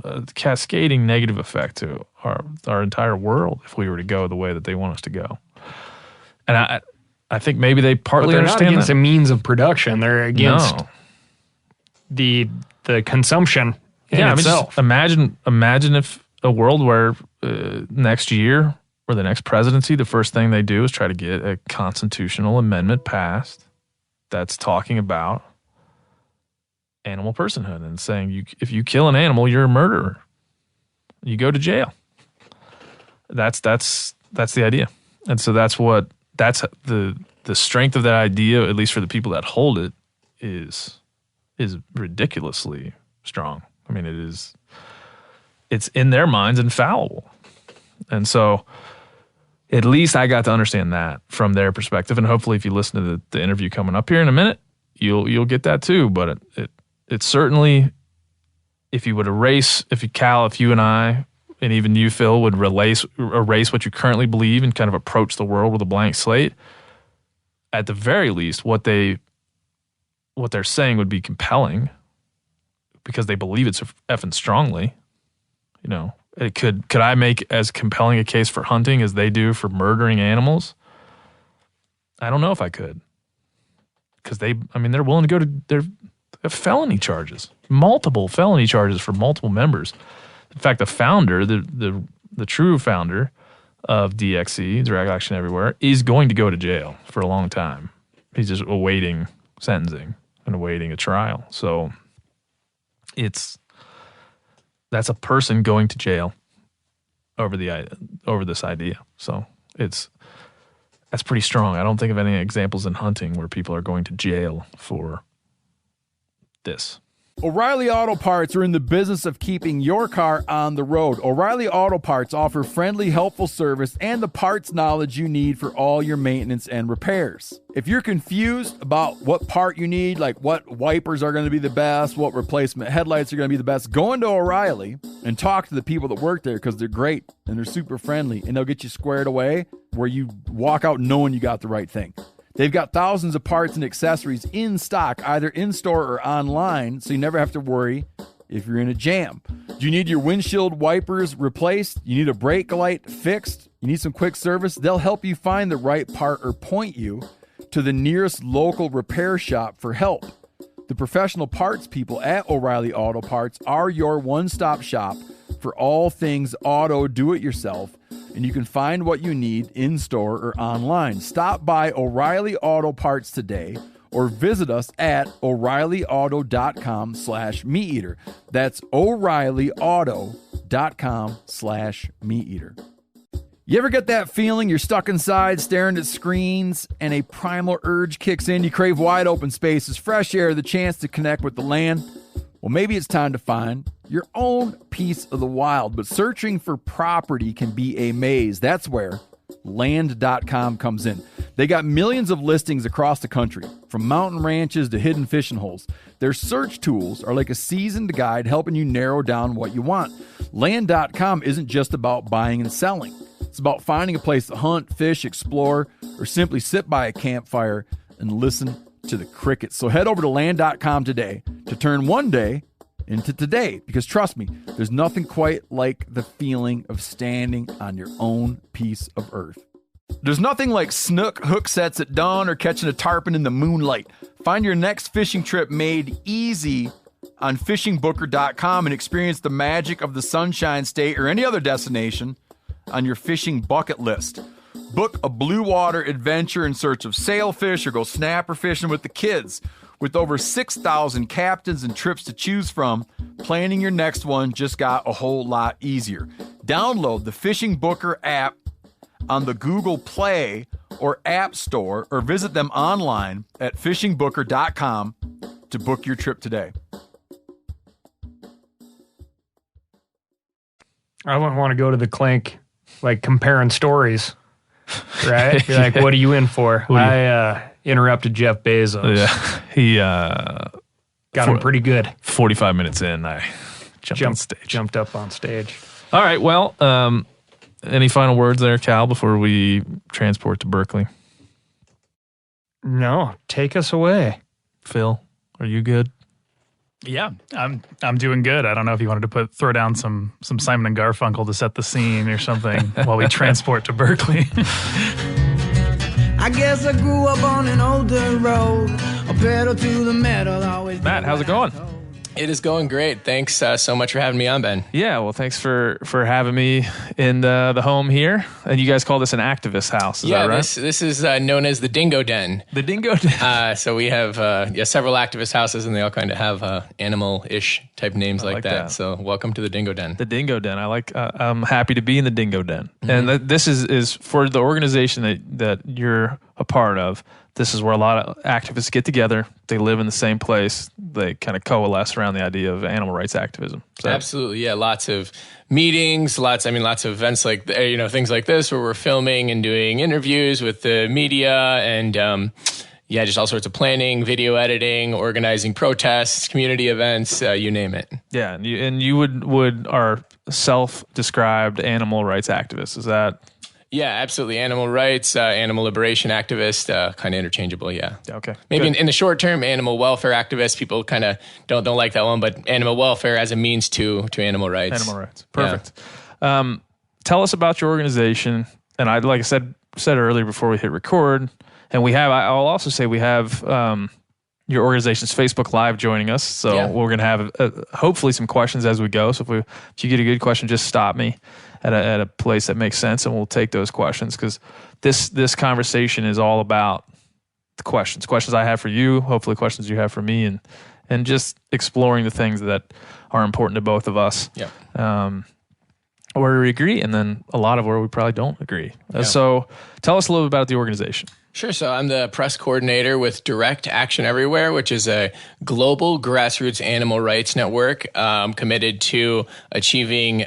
a cascading negative effect to our entire world if we were to go the way that they want us to go. And I think maybe they partly understand that.
They're not against the means of production. They're against the consumption in itself.
Just imagine if a world where next year or the next presidency, the first thing they do is try to get a constitutional amendment passed that's talking about animal personhood and saying if you kill an animal, you're a murderer. You go to jail. That's the idea. And so that's the strength of that idea, at least for the people that hold it, is ridiculously strong. I mean, it's in their minds infallible. And so at least I got to understand that from their perspective. And hopefully if you listen to the interview coming up here in a minute, you'll get that too. But it certainly, if you and I, and even you, Phil, would erase what you currently believe and kind of approach the world with a blank slate, at the very least, what they're saying would be compelling because they believe it's effing strongly. Could I make as compelling a case for hunting as they do for murdering animals? I don't know if I could. Because they're willing to they have felony charges, multiple felony charges for multiple members. In fact, the founder, the true founder of DXE, Direct Action Everywhere, is going to go to jail for a long time. He's just awaiting sentencing and awaiting a trial. So that's a person going to jail over this idea. So that's pretty strong. I don't think of any examples in hunting where people are going to jail for this.
O'Reilly Auto Parts are in the business of keeping your car on the road. O'Reilly Auto Parts offer friendly, helpful service and the parts knowledge you need for all your maintenance and repairs. If you're confused about what part you need, like what wipers are going to be the best, what replacement headlights are going to be the best, go into O'Reilly and talk to the people that work there because they're great and they're super friendly and they'll get you squared away where you walk out knowing you got the right thing. They've got thousands of parts and accessories in stock, either in-store or online, so you never have to worry if you're in a jam. Do you need your windshield wipers replaced? You need a brake light fixed? You need some quick service? They'll help you find the right part or point you to the nearest local repair shop for help. The professional parts people at O'Reilly Auto Parts are your one-stop shop for all things auto do-it-yourself, and you can find what you need in-store or online. Stop by O'Reilly Auto Parts today or visit us at O'ReillyAuto.com/MeatEater. That's O'ReillyAuto.com/MeatEater. You ever get that feeling you're stuck inside staring at screens and a primal urge kicks in? You crave wide open spaces, fresh air, the chance to connect with the land? Well, maybe it's time to find your own piece of the wild, but searching for property can be a maze. That's where Land.com comes in. They got millions of listings across the country, from mountain ranches to hidden fishing holes. Their search tools are like a seasoned guide helping you narrow down what you want. Land.com isn't just about buying and selling. It's about finding a place to hunt, fish, explore, or simply sit by a campfire and listen to the crickets. So head over to Land.com today to turn one day into today, because trust me, there's nothing quite like the feeling of standing on your own piece of earth. There's nothing like snook hook sets at dawn or catching a tarpon in the moonlight. Find your next fishing trip made easy on fishingbooker.com and experience the magic of the Sunshine State or any other destination on your fishing bucket list. Book a blue water adventure in search of sailfish or go snapper fishing with the kids. With over 6,000 captains and trips to choose from, planning your next one just got a whole lot easier. Download the Fishing Booker app on the Google Play or App Store, or visit them online at fishingbooker.com to book your trip today.
I wouldn't want to go to the clink, like comparing stories, right? Be like, what are you in for? I interrupted Jeff Bezos.
Yeah, he
got him pretty good.
45 minutes in, I jumped
up on stage.
All right, well, any final words there, Cal, before we transport to Berkeley?
No, take us away.
Phil, are you good?
Yeah, I'm doing good. I don't know if you wanted to throw down some Simon and Garfunkel to set the scene or something while we transport to Berkeley.
I guess I grew up on an older road, a pedal to the metal, always.
Matt, how's it going?
It is going great. Thanks so much for having me on, Ben.
Yeah, well, thanks for having me in the home here. And you guys call this an activist house, is that right?
This is known as the Dingo Den.
The Dingo Den.
So we have several activist houses, and they all kind of have animal-ish type names like that. So welcome to the Dingo Den.
The Dingo Den. I'm happy to be in the Dingo Den. Mm-hmm. And this is for the organization that you're a part of. This is where a lot of activists get together. They live in the same place. They kind of coalesce around the idea of animal rights activism. So.
Absolutely, yeah. Lots of meetings, lots of events like things like this where we're filming and doing interviews with the media, and just all sorts of planning, video editing, organizing protests, community events, you name it.
Yeah, and you would are self-described animal rights activists. Is that?
Yeah, absolutely. Animal rights, animal liberation activist, kind of interchangeable. Yeah.
Okay.
Maybe in the short term, animal welfare activist. People kind of don't like that one, but animal welfare as a means to animal rights.
Animal rights. Perfect. Yeah. Tell us about your organization. And like I said earlier before we hit record, and I'll also say we have your organization's Facebook Live joining us. So we're going to have hopefully some questions as we go. So if you get a good question, just stop me at a place that makes sense, and we'll take those questions, because this conversation is all about the questions I have for you, hopefully questions you have for me, and just exploring the things that are important to both of us.
Yeah.
Where we agree, and then a lot of where we probably don't agree. So tell us a little bit about the organization.
Sure. So I'm the press coordinator with Direct Action Everywhere, which is a global grassroots animal rights network committed to achieving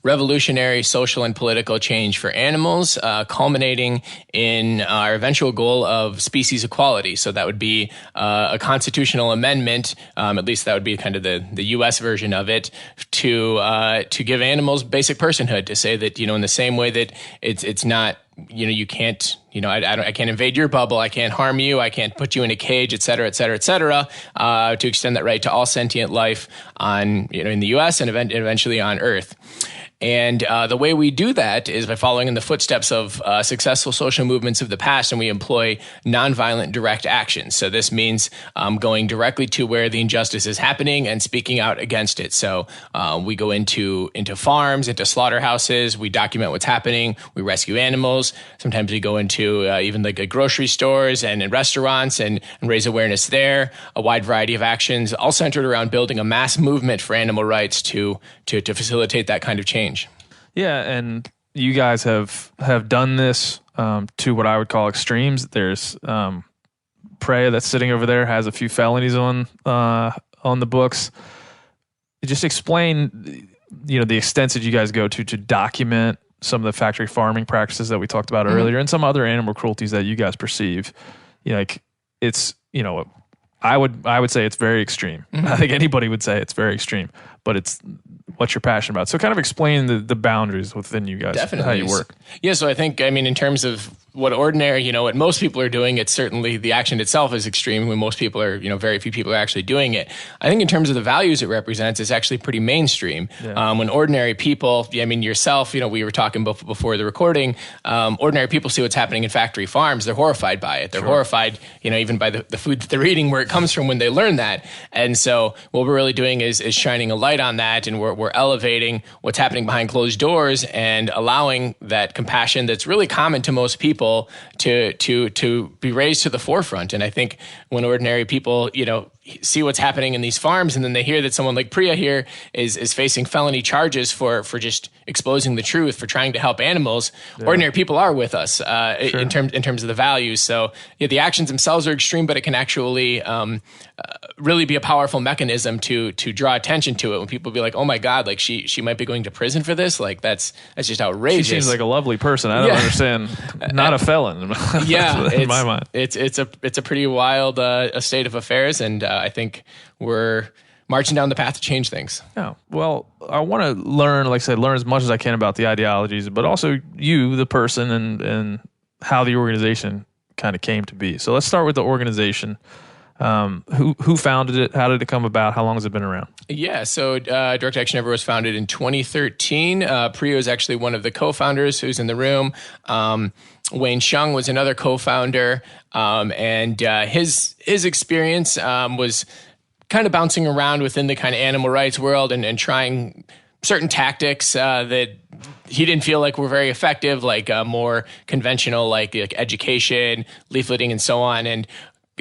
revolutionary social and political change for animals, culminating in our eventual goal of species equality. So that would be a constitutional amendment, at least that would be kind of the U.S. version of it, to give animals basic personhood, to say that, in the same way that it's not, you can't, I can't invade your bubble. I can't harm you. I can't put you in a cage, et cetera, et cetera, et cetera, to extend that right to all sentient life in the U.S. and eventually on Earth. And the way we do that is by following in the footsteps of successful social movements of the past, and we employ nonviolent direct action. So this means going directly to where the injustice is happening and speaking out against it. So we go into farms, into slaughterhouses. We document what's happening. We rescue animals. Sometimes we go into even like grocery stores and in restaurants and raise awareness there. A wide variety of actions, all centered around building a mass movement for animal rights to facilitate that kind of change.
Yeah, and you guys have done this to what I would call extremes. There's Priya that's sitting over there has a few felonies on the books. Just explain, the extents that you guys go to document some of the factory farming practices that we talked about earlier, and some other animal cruelties that you guys perceive. It's I would say it's very extreme. I think anybody would say it's very extreme, but it's what you're passionate about. So kind of explain the boundaries within you guys,
Definitely.
how you work.
Yeah, so I think, in terms of what what most people are doing, it's certainly the action itself is extreme when most people are, very few people are actually doing it. I think in terms of the values it represents, it's actually pretty mainstream.
Yeah.
When ordinary people, yourself, we were talking before the recording, ordinary people see what's happening in factory farms. They're horrified by it. They're horrified, even by the food that they're eating, where it comes from when they learn that. And so what we're really doing is shining a light on that, and we're elevating what's happening behind closed doors and allowing that compassion that's really common to most people to be raised to the forefront. And I think when ordinary people, see what's happening in these farms, and then they hear that someone like Priya here is facing felony charges for just exposing the truth, for trying to help animals, ordinary people are with us in terms of the values. So the actions themselves are extreme, but it can actually really be a powerful mechanism to draw attention to it. When people be like, oh my God, like she might be going to prison for this. Like that's just outrageous.
She seems like a lovely person. I don't understand. Not a felon. In my mind.
It's a pretty wild state of affairs, and I think we're marching down the path to change things.
Yeah. Well, I want to learn, like I said, learn as much as I can about the ideologies, but also you, the person, and how the organization kind of came to be. So let's start with the organization. Who founded it? How did it come about? How long has it been around?
Yeah, so Direct Action Everywhere was founded in 2013. Priya is actually one of the co-founders who's in the room. Wayne Shung was another co-founder, and his experience was kind of bouncing around within the kind of animal rights world and trying certain tactics that he didn't feel like were very effective, like more conventional, like education, leafleting, and so on. And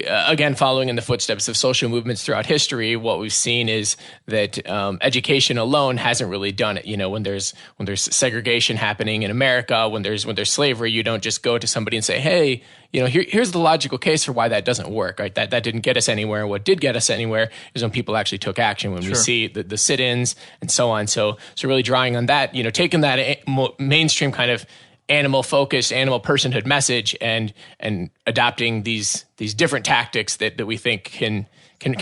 again, following in the footsteps of social movements throughout history, what we've seen is that education alone hasn't really done it. When there's segregation happening in America, when there's slavery, you don't just go to somebody and say, hey, here's the logical case for why that doesn't work. Right? That didn't get us anywhere. And what did get us anywhere is when people actually took action, when we see the sit-ins and so on. So really drawing on that, taking that mainstream kind of animal-focused, animal personhood message and adopting these different tactics that we think can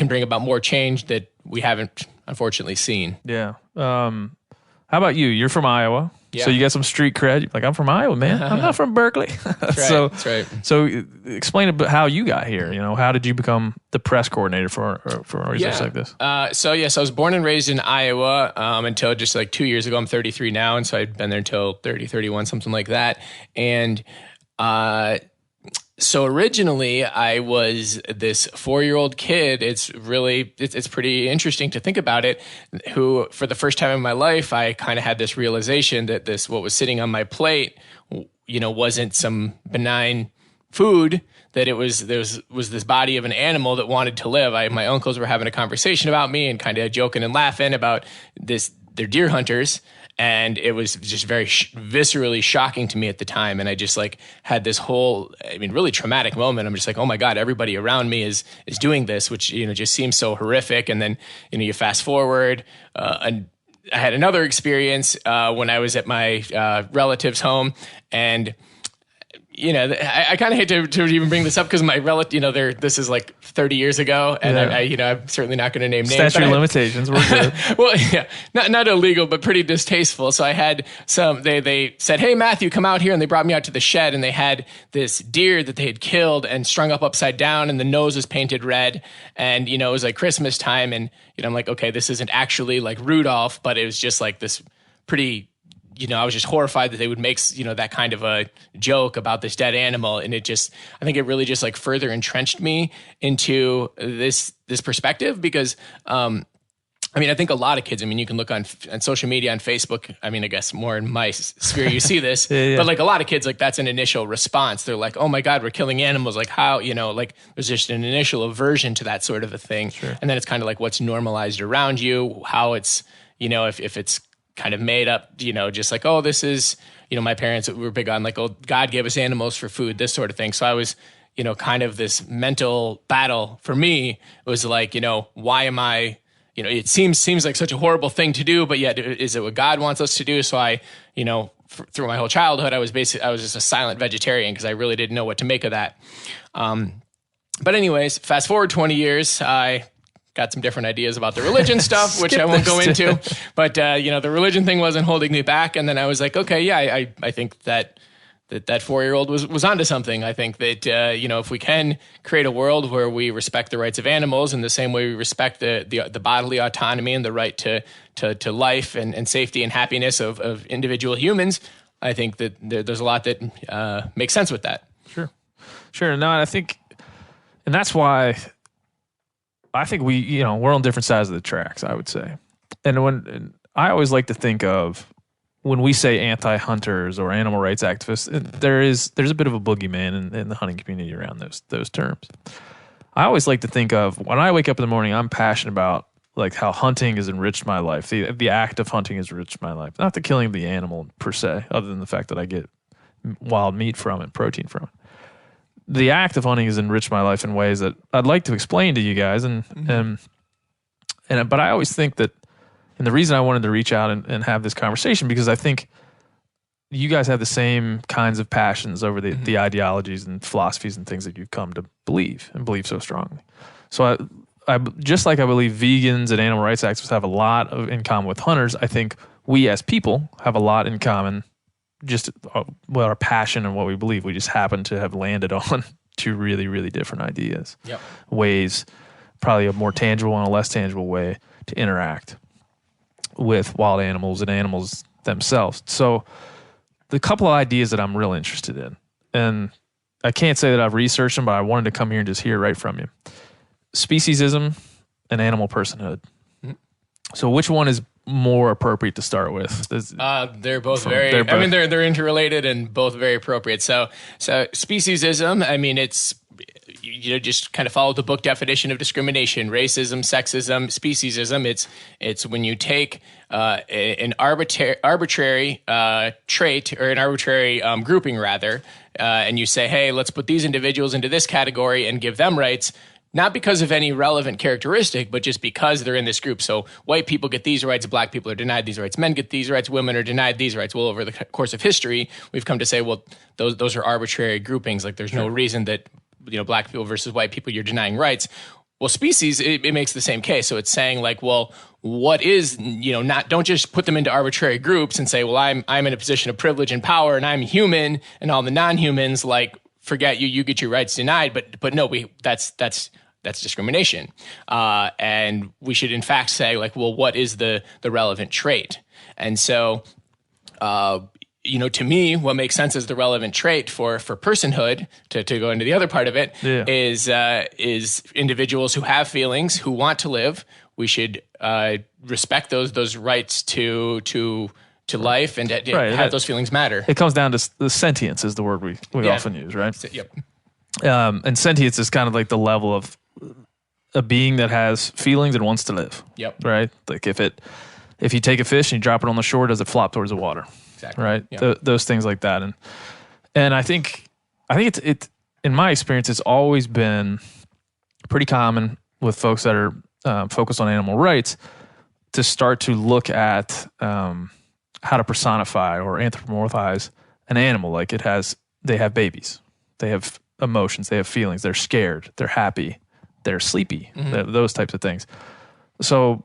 bring about more change that we haven't unfortunately seen.
Yeah. How about you? You're from Iowa.
Yeah.
So you got some street cred. You're like, I'm from Iowa, man. I'm not from Berkeley.
That's right.
So explain a bit how you got here. How did you become the press coordinator for an organization like this?
So I was born and raised in Iowa until just like 2 years ago. I'm 33 now, and so I'd been there until 30, 31, something like that. And so originally I was this 4-year-old kid. It's pretty interesting to think about it, who for the first time in my life, I kind of had this realization that what was sitting on my plate, wasn't some benign food, that there was this body of an animal that wanted to live. My uncles were having a conversation about me and kind of joking and laughing about this they're deer hunters. And it was just very viscerally shocking to me at the time. And I just like had this whole, really traumatic moment. I'm just like, oh my God, everybody around me is doing this, which, just seems so horrific. And then, you fast forward, and I had another experience when I was at my relative's home, and I kind of hate to even bring this up because my relative, this is like 30 years ago, and I'm certainly not going to name names.
Statute of limitations, we're good.
Well, yeah, not illegal, but pretty distasteful. So I had they said, hey, Matthew, come out here, and they brought me out to the shed, and they had this deer that they had killed and strung up upside down, and the nose was painted red, and it was like Christmas time, and I'm like, okay, this isn't actually like Rudolph, but it was just like this pretty. I was just horrified that they would make, that kind of a joke about this dead animal. And I think it really just like further entrenched me into this perspective because, I think a lot of kids, you can look on social media, on Facebook. I guess more in my sphere, you see this, but like a lot of kids, like that's an initial response. They're like, oh my God, we're killing animals. Like how, like there's just an initial aversion to that sort of a thing. Sure. And then it's kind of like what's normalized around you, how it's, if it's kind of made up, just like, oh, this is, my parents were big on like, oh, God gave us animals for food, this sort of thing. So I was, kind of this mental battle for me. It was like, why am I, it seems like such a horrible thing to do, but yet is it what God wants us to do? So I, through my whole childhood, I was just a silent vegetarian because I really didn't know what to make of that. But anyways, fast forward 20 years, I got some different ideas about the religion stuff, which I won't go into. But, the religion thing wasn't holding me back. And then I was like, okay, yeah, I think that 4-year-old was onto something. I think that, if we can create a world where we respect the rights of animals in the same way we respect the bodily autonomy and the right to life and safety and happiness of individual humans, I think that there's a lot that makes sense with that.
Sure. No, I think, and that's why I think we're on different sides of the tracks, I would say. And I always like to think of when we say anti-hunters or animal rights activists, there's a bit of a boogeyman in the hunting community around those terms. I always like to think of when I wake up in the morning, I'm passionate about like how hunting has enriched my life. The act of hunting has enriched my life. Not the killing of the animal per se, other than the fact that I get wild meat from it, protein from it. The act of hunting has enriched my life in ways that I'd like to explain to you guys. But I always think that, and the reason I wanted to reach out and have this conversation, because I think you guys have the same kinds of passions over the ideologies and philosophies and things that you've come to believe so strongly. So I just like I believe vegans and animal rights activists have a lot in common with hunters, I think we as people have a lot in common. Just our passion and what we believe. We just happen to have landed on two really, really different ideas.
Yep.
Ways, probably a more tangible and a less tangible way to interact with wild animals and animals themselves. So the couple of ideas that I'm real interested in, and I can't say that I've researched them, but I wanted to come here and just hear right from you. Speciesism and animal personhood. Mm-hmm. So which one is more appropriate to start with?
They're both they're interrelated and both very appropriate. So speciesism, it's just kind of follow the book definition of discrimination: racism, sexism, speciesism. It's when you take an arbitrary trait or an arbitrary grouping rather, and you say, hey, let's put these individuals into this category and give them rights. Not because of any relevant characteristic, but just because they're in this group. So white people get these rights, black people are denied these rights, men get these rights, women are denied these rights. Well, over the course of history, we've come to say, well, those are arbitrary groupings. Like there's no reason that, black people versus white people, you're denying rights. Well, species, it makes the same case. So it's saying like, well, what is, don't just put them into arbitrary groups and say, well, I'm in a position of privilege and power and I'm human and all the non-humans, like, forget you get your rights denied. But no, that's discrimination. And we should in fact say like, well, what is the relevant trait? And so, to me, what makes sense as the relevant trait for personhood, to go into the other part of it, is individuals who have feelings, who want to live. We should respect those rights to life and have those feelings matter.
It comes down to the sentience is the word we often use, right?
Yep.
And sentience is kind of like the level of a being that has feelings and wants to live.
Yep.
Right? Like if If you take a fish and you drop it on the shore, does it flop towards the water?
Exactly.
Right.
Yeah.
Those things like that. And I think it's in my experience, it's always been pretty common with folks that are focused on animal rights to start to look at how to personify or anthropomorphize an animal. Like they have babies, they have emotions, they have feelings, they're scared, they're happy, they're sleepy, those types of things. So,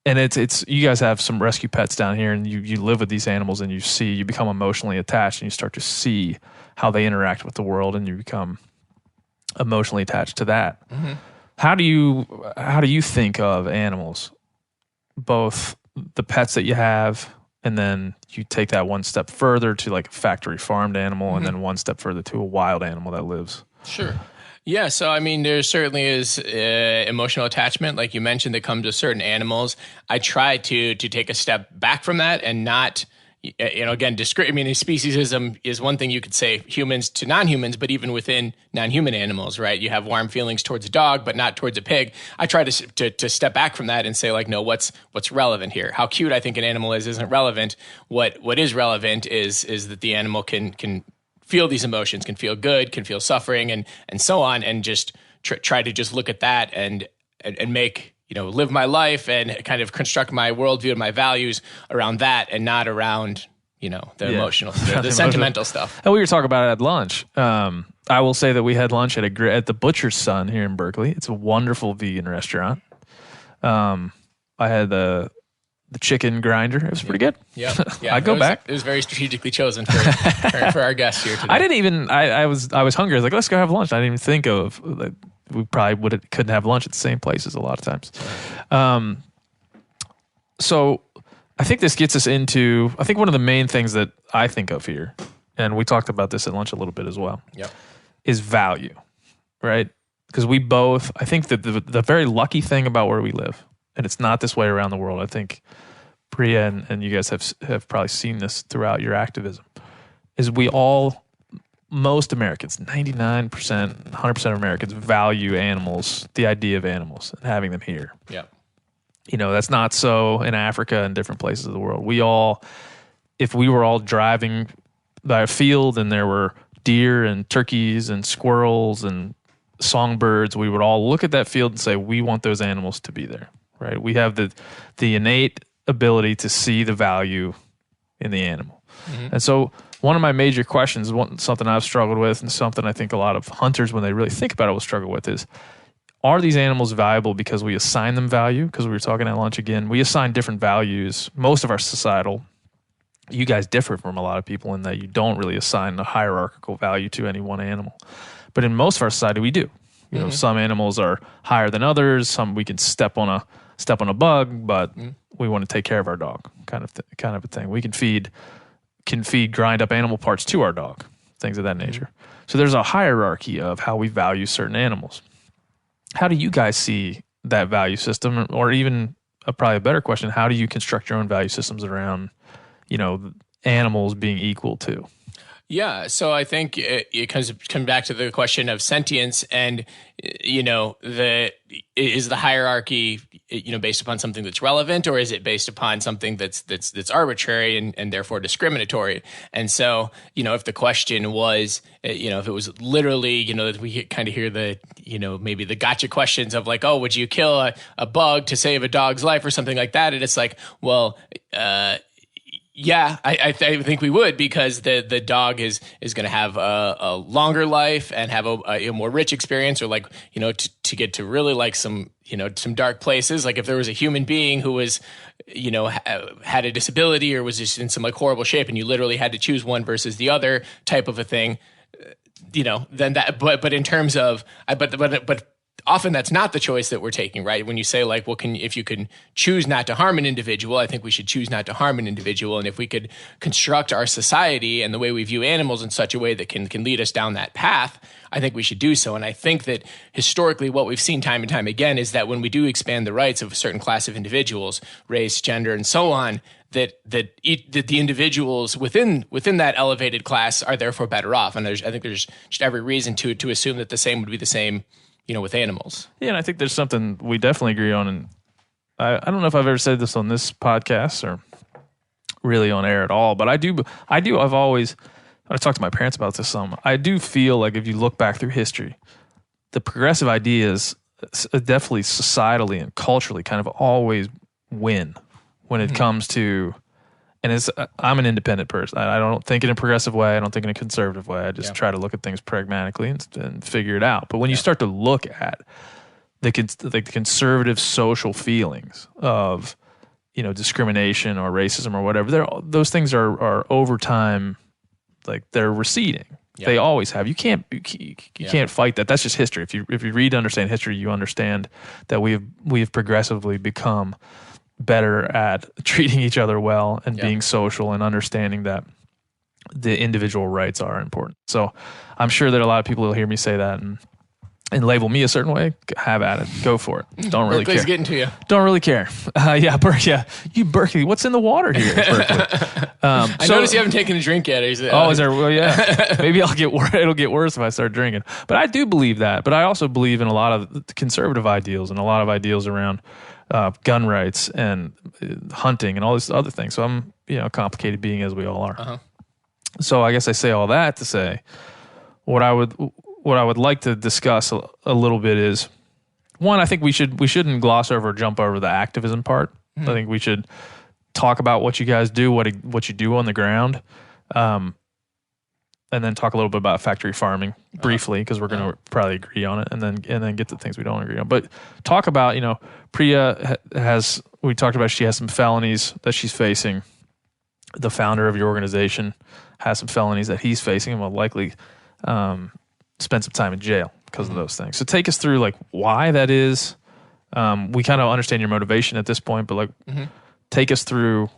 and it's you guys have some rescue pets down here, and you live with these animals, and you become emotionally attached, and you start to see how they interact with the world, and you become emotionally attached to that.
Mm-hmm.
How do you think of animals, both the pets that you have, and then you take that one step further to like a factory farmed animal, and then one step further to a wild animal that lives?
Sure. Yeah, so I mean, there certainly is emotional attachment, like you mentioned, that comes to certain animals. I try to take a step back from that and not, again, speciesism is one thing you could say humans to non-humans, but even within non-human animals, right? You have warm feelings towards a dog, but not towards a pig. I try to step back from that and say, like, no, what's relevant here? How cute I think an animal isn't relevant. What is relevant is that the animal can feel these emotions, can feel good, can feel suffering, and so on, and just try to just look at that and make, live my life and kind of construct my worldview and my values around that, and not around, the emotional, the sentimental stuff.
And we were talking about it at lunch. I will say that we had lunch at the Butcher's Son here in Berkeley. It's a wonderful vegan restaurant. I had the chicken grinder. It was pretty good.
Yeah.
I'd go back.
It was very strategically chosen for our guests here today.
I didn't even. I was hungry. I was like, let's go have lunch. I didn't even think of. Like, we probably couldn't have lunch at the same places a lot of times. So I think this gets us into. I think one of the main things that I think of here, and we talked about this at lunch a little bit as well, is value, right? Because we both. I think that the very lucky thing about where we live, and it's not this way around the world. I think Priya and you guys have probably seen this throughout your activism, is most Americans, 99%, 100% of Americans value animals, the idea of animals, and having them here.
Yeah.
That's not so in Africa and different places of the world. If we were all driving by a field and there were deer and turkeys and squirrels and songbirds, we would all look at that field and say, we want those animals to be there. Right, we have the innate ability to see the value in the animal, and so one of my major questions, something I've struggled with, and something I think a lot of hunters, when they really think about it, will struggle with, is: are these animals valuable because we assign them value? Because we were talking at lunch again, we assign different values. Most of our societal, you guys differ from a lot of people in that you don't really assign a hierarchical value to any one animal, but in most of our society, we do. Some animals are higher than others. Some we can step on a bug, but we want to take care of our dog, kind of a thing. We can feed grind up animal parts to our dog, things of that nature. So there's a hierarchy of how we value certain animals. How do you guys see that value system, or even probably a better question, how do you construct your own value systems around, animals being equal to?
Yeah, so I think it comes back to the question of sentience, and is the hierarchy based upon something that's relevant, or is it based upon something that's arbitrary and therefore discriminatory? And so if the question was if it was literally that we kind of hear the maybe the gotcha questions of like, oh, would you kill a bug to save a dog's life or something like that? And it's like, well, yeah, I think we would, because the dog is going to have a longer life and have a more rich experience, or like, to get to really like some dark places. Like if there was a human being who was, had a disability or was just in some like horrible shape, and you literally had to choose one versus the other type of a thing, then that, but in terms of, but often that's not the choice that we're taking, right? When you say like, well, if you can choose not to harm an individual, I think we should choose not to harm an individual. And if we could construct our society and the way we view animals in such a way that can lead us down that path, I think we should do so. And I think that historically what we've seen time and time again is that when we do expand the rights of a certain class of individuals, race, gender, and so on, that the individuals within that elevated class are therefore better off. And I think there's just every reason to assume that the same would be the same with animals.
Yeah, and I think there's something we definitely agree on I don't know if I've ever said this on this podcast or really on air at all, but I talked to my parents about this some. I do feel like if you look back through history, the progressive ideas definitely societally and culturally kind of always win when it comes to, and I'm an independent person. I don't think in a progressive way. I don't think in a conservative way. I just try to look at things pragmatically and figure it out. But when you start to look at the conservative social feelings of, discrimination or racism or whatever, those things are over time, like they're receding. Yeah. They always have. You can't fight that. That's just history. If you read and understand history, you understand that we have progressively become better at treating each other well and being social and understanding that the individual rights are important. So I'm sure that a lot of people will hear me say that and label me a certain way. Have at it. Go for it. Don't really care.
Berkeley's getting to you.
Don't really care. You Berkeley. What's in the water here at Berkeley?
I noticed you haven't taken a drink yet.
Is there? Well, yeah. Maybe it'll get worse if I start drinking. But I do believe that. But I also believe in a lot of conservative ideals and a lot of ideals around gun rights and hunting and all these other things. So I'm, complicated being as we all are. Uh-huh. So I guess I say all that to say what I would like to discuss a little bit is, one, I think we shouldn't gloss over or jump over the activism part. Mm-hmm. I think we should talk about what you guys do, what you do on the ground, and then talk a little bit about factory farming briefly, because we're going to probably agree on it, and then get to things we don't agree on. But talk about, Priya we talked about she has some felonies that she's facing. The founder of your organization has some felonies that he's facing and will likely spend some time in jail because of those things. So take us through why that is. We kind of understand your motivation at this point, but take us through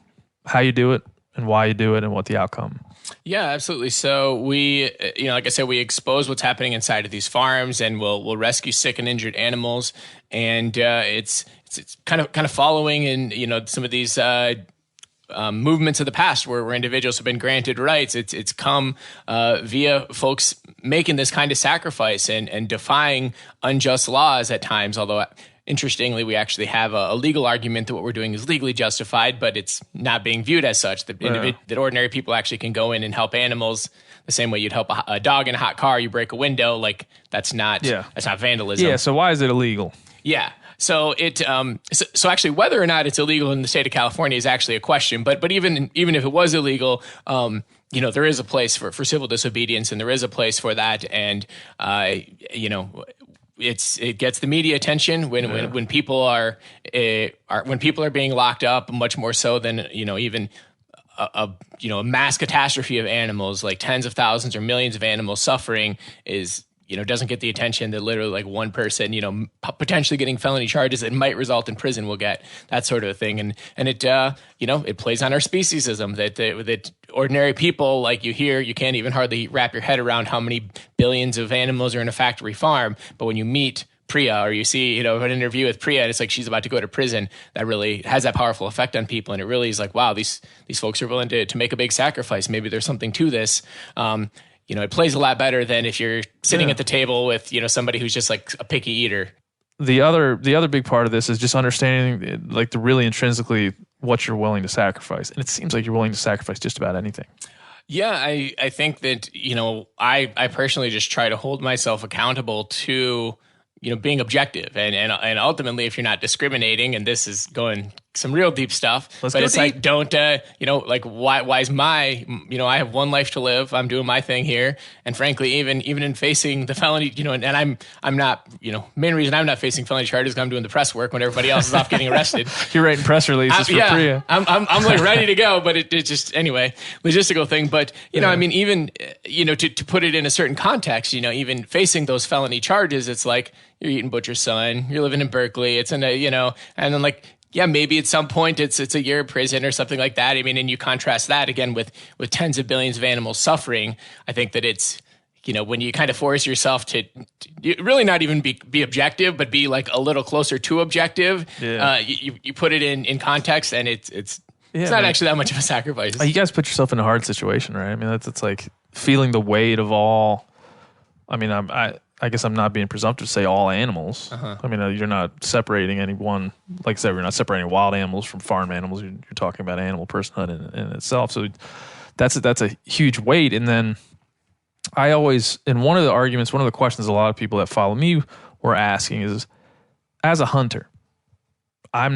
how you do it and why you do it and what the outcome.
Yeah, absolutely. So we, like I said, we expose what's happening inside of these farms, and we'll rescue sick and injured animals. And it's kind of following in some of these movements of the past where individuals have been granted rights. It's come via folks making this kind of sacrifice and defying unjust laws at times, although interestingly, we actually have a legal argument that what we're doing is legally justified, but it's not being viewed as such. That ordinary people actually can go in and help animals the same way you'd help a dog in a hot car. You break a window, that's not vandalism.
Yeah. So why is it illegal?
Yeah. So so actually, whether or not it's illegal in the state of California is actually a question. But even if it was illegal, there is a place for civil disobedience, and there is a place for that, and it gets the media attention when people are being locked up, much more so than even a mass catastrophe of animals, like tens of thousands or millions of animals suffering is doesn't get the attention that literally one person potentially getting felony charges that might result in prison will get, that sort of thing. And it it plays on our speciesism that ordinary people like you can't even hardly wrap your head around how many billions of animals are in a factory farm. But when you meet Priya or you see an interview with Priya and it's like she's about to go to prison, that really has that powerful effect on people. And it really is like, wow, these folks are willing to make a big sacrifice. Maybe there's something to this. It plays a lot better than if you're sitting at the table with, somebody who's just like a picky eater.
The other big part of this is just understanding the really intrinsically what you're willing to sacrifice. And it seems like you're willing to sacrifice just about anything.
Yeah, I think that, I personally just try to hold myself accountable to, being objective and ultimately if you're not discriminating, and this is going some real deep stuff, but it's deep. Don't, why is I have one life to live. I'm doing my thing here. And frankly, even in facing the felony, and I'm not, main reason I'm not facing felony charges is I'm doing the press work when everybody else is off getting arrested.
You're writing press releases for Priya.
I'm ready to go, but it just, anyway, logistical thing. But, even, to put it in a certain context, even facing those felony charges, it's like you're eating butcher's son, you're living in Berkeley, it's in a, and then yeah, maybe at some point it's a year in prison or something like that. And you contrast that again with tens of billions of animals suffering. I think that it's, when you kind of force yourself to really not even be objective, but be a little closer to objective. Yeah. You put it in context, and it's not actually that much of a sacrifice.
You guys put yourself in a hard situation, right? I mean, it's like feeling the weight of all. I mean, I guess I'm not being presumptive to say all animals. I mean, you're not separating any one, like I said, we're not separating wild animals from farm animals. You're talking about animal personhood in itself. So that's a huge weight. And then I always, in one of the arguments, one of the questions a lot of people that follow me were asking is, as a hunter, I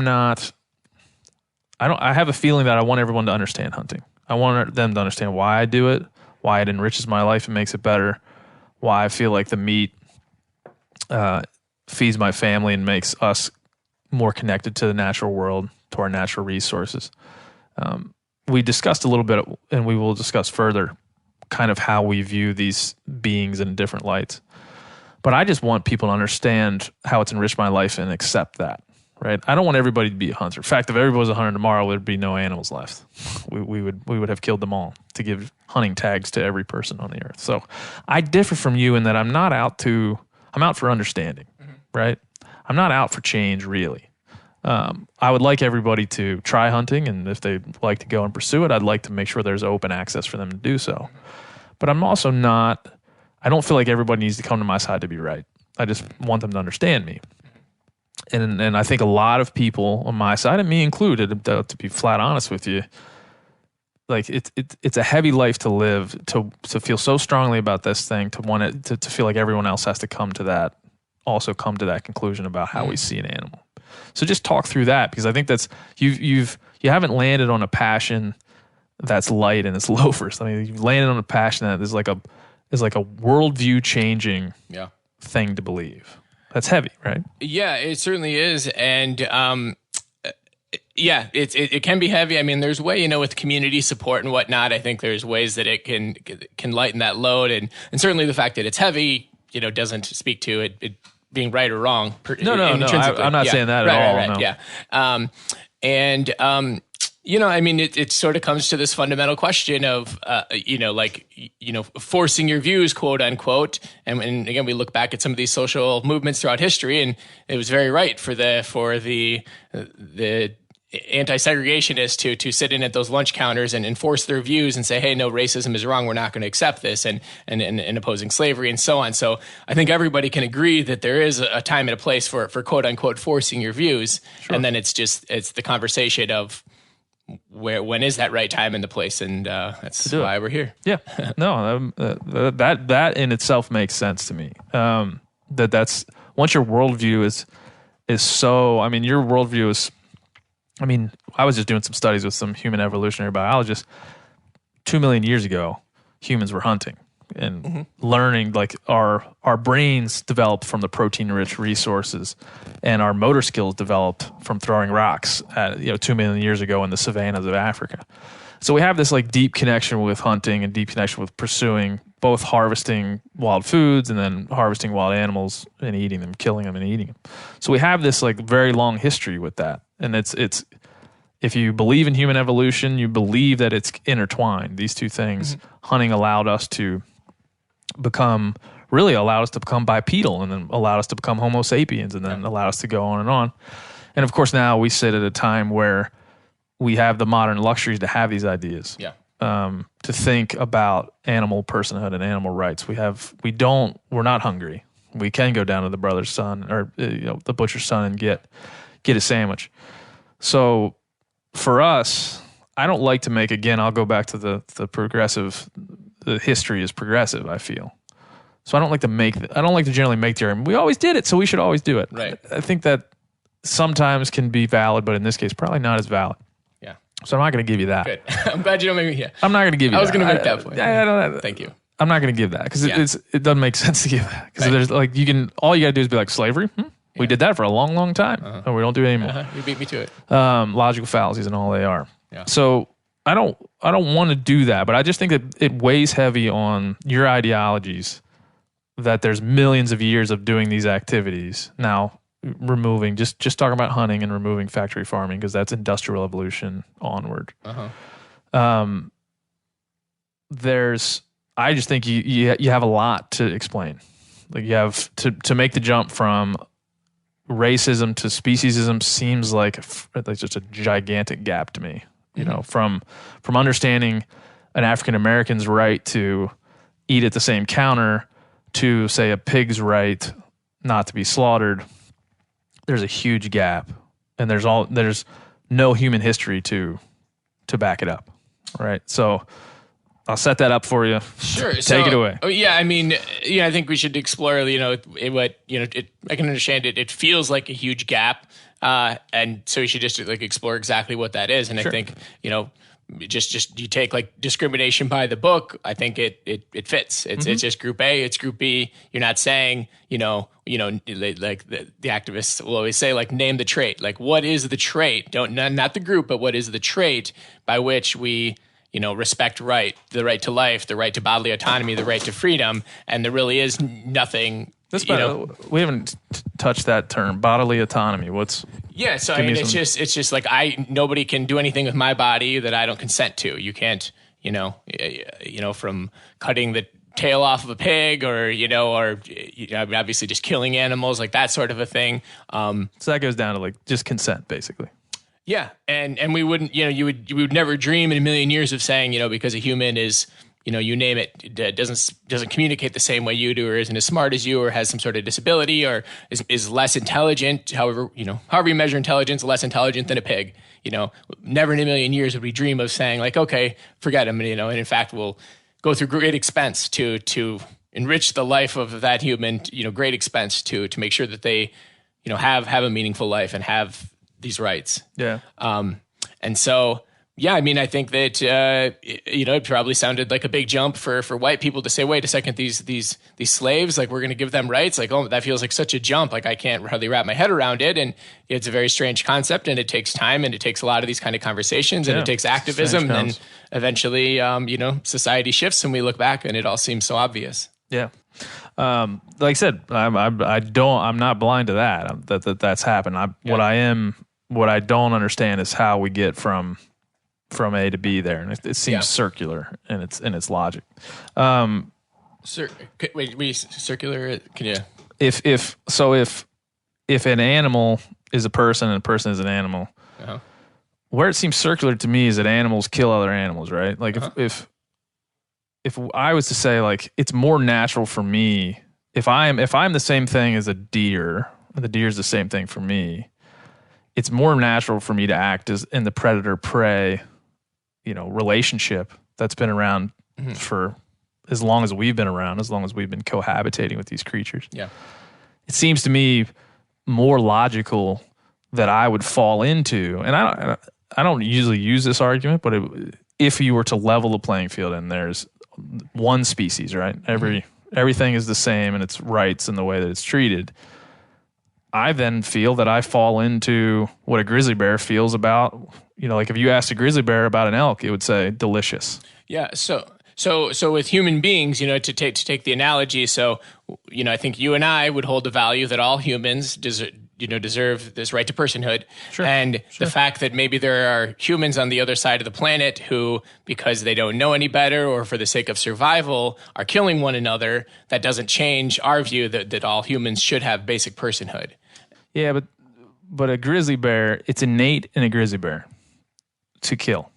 have a feeling that I want everyone to understand hunting. I want them to understand why I do it, why it enriches my life and makes it better, why I feel like the meat feeds my family and makes us more connected to the natural world, to our natural resources. We discussed a little bit, and we will discuss further, kind of how we view these beings in different lights. But I just want people to understand how it's enriched my life and accept that, right? I don't want everybody to be a hunter. In fact, if everybody was a hunter tomorrow, there'd be no animals left. We would have killed them all to give hunting tags to every person on the earth. So I differ from you in that I'm out for understanding, right? I'm not out for change, really. I would like everybody to try hunting, and if they'd like to go and pursue it, I'd like to make sure there's open access for them to do so. But I'm also I don't feel like everybody needs to come to my side to be right. I just want them to understand me. And I think a lot of people on my side, and me included, to be flat honest with you, like it's a heavy life to live, to feel so strongly about this thing, to want it to feel like everyone else has to come to that conclusion about how we see an animal. So just talk through that, because I think that's you haven't landed on a passion that's light and it's loafers. I mean, you've landed on a passion that is like a worldview changing thing to believe. That's heavy, right?
Yeah, it certainly is. And it can be heavy. I mean, there's way, with community support and whatnot, I think there's ways that it can lighten that load. And certainly the fact that it's heavy, doesn't speak to it being right or wrong.
No, I'm not saying that at all.
Right,
no.
Yeah. I mean, it sort of comes to this fundamental question of, forcing your views, quote unquote. And again, we look back at some of these social movements throughout history, and it was very right for the anti-segregationists to sit in at those lunch counters and enforce their views and say, hey, no, racism is wrong. We're not going to accept this, and opposing slavery and so on. So I think everybody can agree that there is a time and a place for quote unquote forcing your views. Sure. And then it's the conversation of when is that right time and the place, and that's why we're here.
Yeah, no, that in itself makes sense to me. That's once your worldview is so. I mean, your worldview is. I mean, I was just doing some studies with some human evolutionary biologists. 2 million years ago, humans were hunting and learning. Like our brains developed from the protein-rich resources, and our motor skills developed from throwing rocks at 2 million years ago in the savannas of Africa. So we have this like deep connection with hunting and deep connection with pursuing, both harvesting wild foods and then harvesting wild animals and eating them, killing them and eating them. So we have this like very long history with that. And it's if you believe in human evolution, you believe that it's intertwined. These two things, hunting allowed us to become bipedal, and then allowed us to become Homo sapiens, and then allowed us to go on and on. And of course, now we sit at a time where we have the modern luxuries to have these ideas. Yeah. To think about animal personhood and animal rights. We're not hungry. We can go down to the brother's son or the butcher's son and get a sandwich. So for us, I don't like to make, again, I'll go back to the progressive, the history is progressive, I feel. So I don't like to generally make the argument, we always did it, so we should always do it.
Right.
I think that sometimes can be valid, but in this case, probably not as valid.
Yeah.
So I'm not going to give you that.
Good. I'm glad you don't make me. Yeah.
I'm not going to give you that.
I was going to make that point.
I don't,
Thank you.
I'm not going to give that because it doesn't make sense to give that. Because there's like, all you got to do is be like, slavery? We did that for a long, long time, and we don't do it anymore.
You beat me to it.
Logical fallacies and all they are.
Yeah.
So I don't want to do that, but I just think that it weighs heavy on your ideologies that there's millions of years of doing these activities. Now, removing, just talking about hunting and removing factory farming, because that's industrial evolution onward. I just think you have a lot to explain. Like you have to make the jump from racism to speciesism seems like just a gigantic gap to me. From understanding an African American's right to eat at the same counter to say a pig's right not to be slaughtered, there's a huge gap, and there's no human history to back it up, right? So I'll set that up for you.
Sure.
Take it away.
Oh, yeah, I mean, I think we should explore, I can understand it. It feels like a huge gap. And so we should just explore exactly what that is. And I think, just you take discrimination by the book, I think it fits. It's just group A, it's group B. You're not saying, the activists will always say, name the trait. What is the trait? Not the group, but what is the trait by which we respect the right to life, the right to bodily autonomy, the right to freedom, and there really is nothing.
We haven't touched that term, bodily autonomy.
So I mean, it's just nobody can do anything with my body that I don't consent to. You can't, from cutting the tail off of a pig, or obviously just killing animals, that sort of a thing.
So that goes down to just consent, basically.
Yeah, and we wouldn't, you would never dream in a million years of saying, because a human is, you name it, doesn't communicate the same way you do, or isn't as smart as you, or has some sort of disability, or is less intelligent. However you measure intelligence, less intelligent than a pig. Never in a million years would we dream of saying okay, forget him. And in fact, we'll go through great expense to enrich the life of that human. Great expense to make sure that they, have a meaningful life and have these rights.
Yeah.
And so, yeah, I mean, I think that, it probably sounded like a big jump for white people to say, wait a second, these slaves, we're going to give them rights. That feels like such a jump. I can't hardly wrap my head around it. And it's a very strange concept, and it takes time, and it takes a lot of these kind of conversations, and it takes activism. And eventually, society shifts, and we look back and it all seems so obvious.
Yeah. Like I said, I'm not blind to that. That's happened. What I don't understand is how we get from A to B there, and it seems circular in its logic.
Circular? Can you?
If an animal is a person and a person is an animal, where it seems circular to me is that animals kill other animals, right? If I was to say it's more natural for me if I'm the same thing as a deer, and the deer is the same thing for me, it's more natural for me to act as in the predator-prey, relationship that's been around for as long as we've been around, as long as we've been cohabitating with these creatures.
Yeah.
It seems to me more logical that I would fall into, and I don't usually use this argument, but if you were to level the playing field and there's one species, right? Everything is the same and its rights and the way that it's treated. I then feel that I fall into what a grizzly bear feels about, if you asked a grizzly bear about an elk, it would say delicious.
Yeah. So with human beings, to take the analogy, I think you and I would hold the value that all humans deserve this right to personhood.
Sure.
And the fact that maybe there are humans on the other side of the planet who, because they don't know any better or for the sake of survival, are killing one another, that doesn't change our view that all humans should have basic personhood.
Yeah, but a grizzly bear, it's innate in a grizzly bear to kill.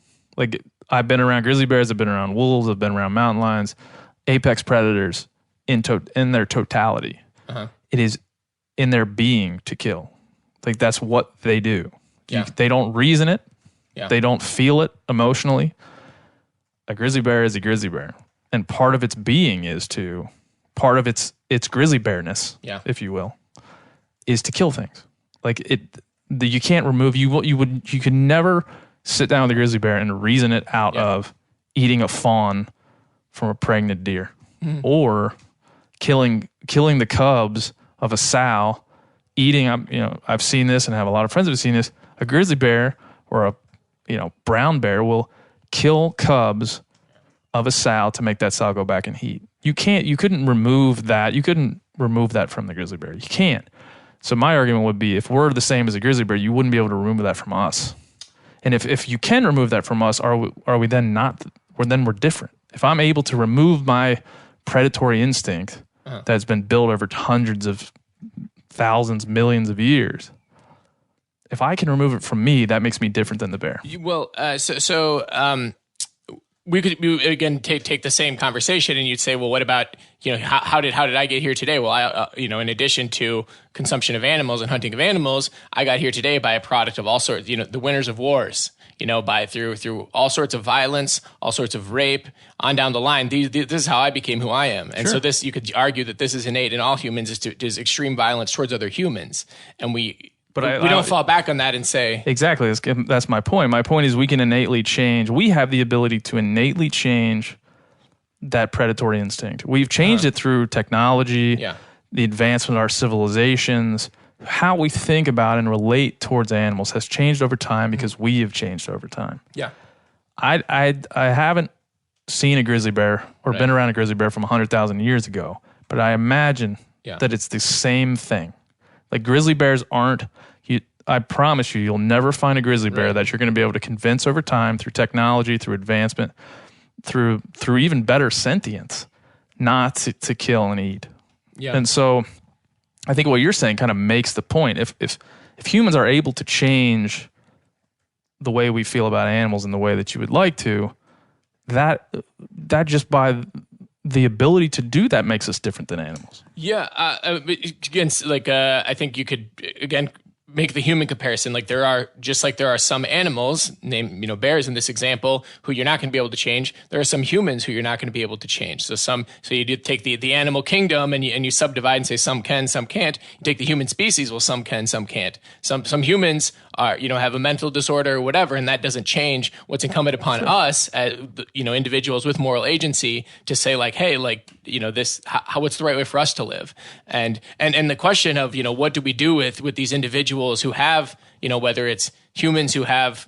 I've been around grizzly bears, I've been around wolves, I've been around mountain lions, apex predators in their totality. It is in their being to kill. That's what they do.
Yeah.
They don't reason it.
Yeah.
They don't feel it emotionally. A grizzly bear is a grizzly bear. And part of its being part of its grizzly bearness, if you will, is to kill things. You can't remove, you could never sit down with a grizzly bear and reason it out of eating a fawn from a pregnant deer or killing the cubs of a sow, eating. I've seen this and have a lot of friends who've seen this. A grizzly bear or a brown bear will kill cubs of a sow to make that sow go back and heat. You couldn't remove that. You couldn't remove that from the grizzly bear. You can't. So my argument would be, if we're the same as a grizzly bear, you wouldn't be able to remove that from us. And if you can remove that from us, are we then not? Then we're different. If I'm able to remove my predatory instinct that's been built over hundreds of thousands, millions of years, if I can remove it from me, that makes me different than the bear.
we could again take the same conversation, and you'd say, well, what about, you know, how did I get here today? Well, I you know, in addition to consumption of animals and hunting of animals, I got here today by a product of all sorts, you know, the winners of wars, you know, by through all sorts of violence, all sorts of rape, on down the line. This is how I became who I am. And so this, you could argue that this is innate in all humans, is extreme violence towards other humans, and we don't fall back on that and say...
Exactly. That's my point. My point is we can innately change. We have the ability to innately change that predatory instinct. We've changed it through technology, the advancement of our civilizations. How we think about and relate towards animals has changed over time because we have changed over time.
Yeah.
I haven't seen a grizzly bear or been around a grizzly bear from 100,000 years ago, but I imagine that it's the same thing. Like, grizzly bears aren't, I promise you'll never find a grizzly bear that you're going to be able to convince over time through technology, through advancement, through even better sentience, not to kill and eat. Yeah. And so I think what you're saying kind of makes the point. If humans are able to change the way we feel about animals in the way that you would like to, that just by the ability to do that makes us different than animals.
Yeah. Again, like, I think you could, again, make the human comparison. Like, there are some animals, named, you know, bears in this example, who you're not going to be able to change. There are some humans who you're not going to be able to change. So you do take the animal kingdom and you subdivide and say some can, some can't. You take the human species, well, some can, some can't. Some humans are, you know, have a mental disorder or whatever, and that doesn't change. What's incumbent upon us, as, you know, individuals with moral agency, to say, like, hey, like, you know, this, what's the right way for us to live? And the question of, you know, what do we do with these individuals who have, you know, whether it's humans who have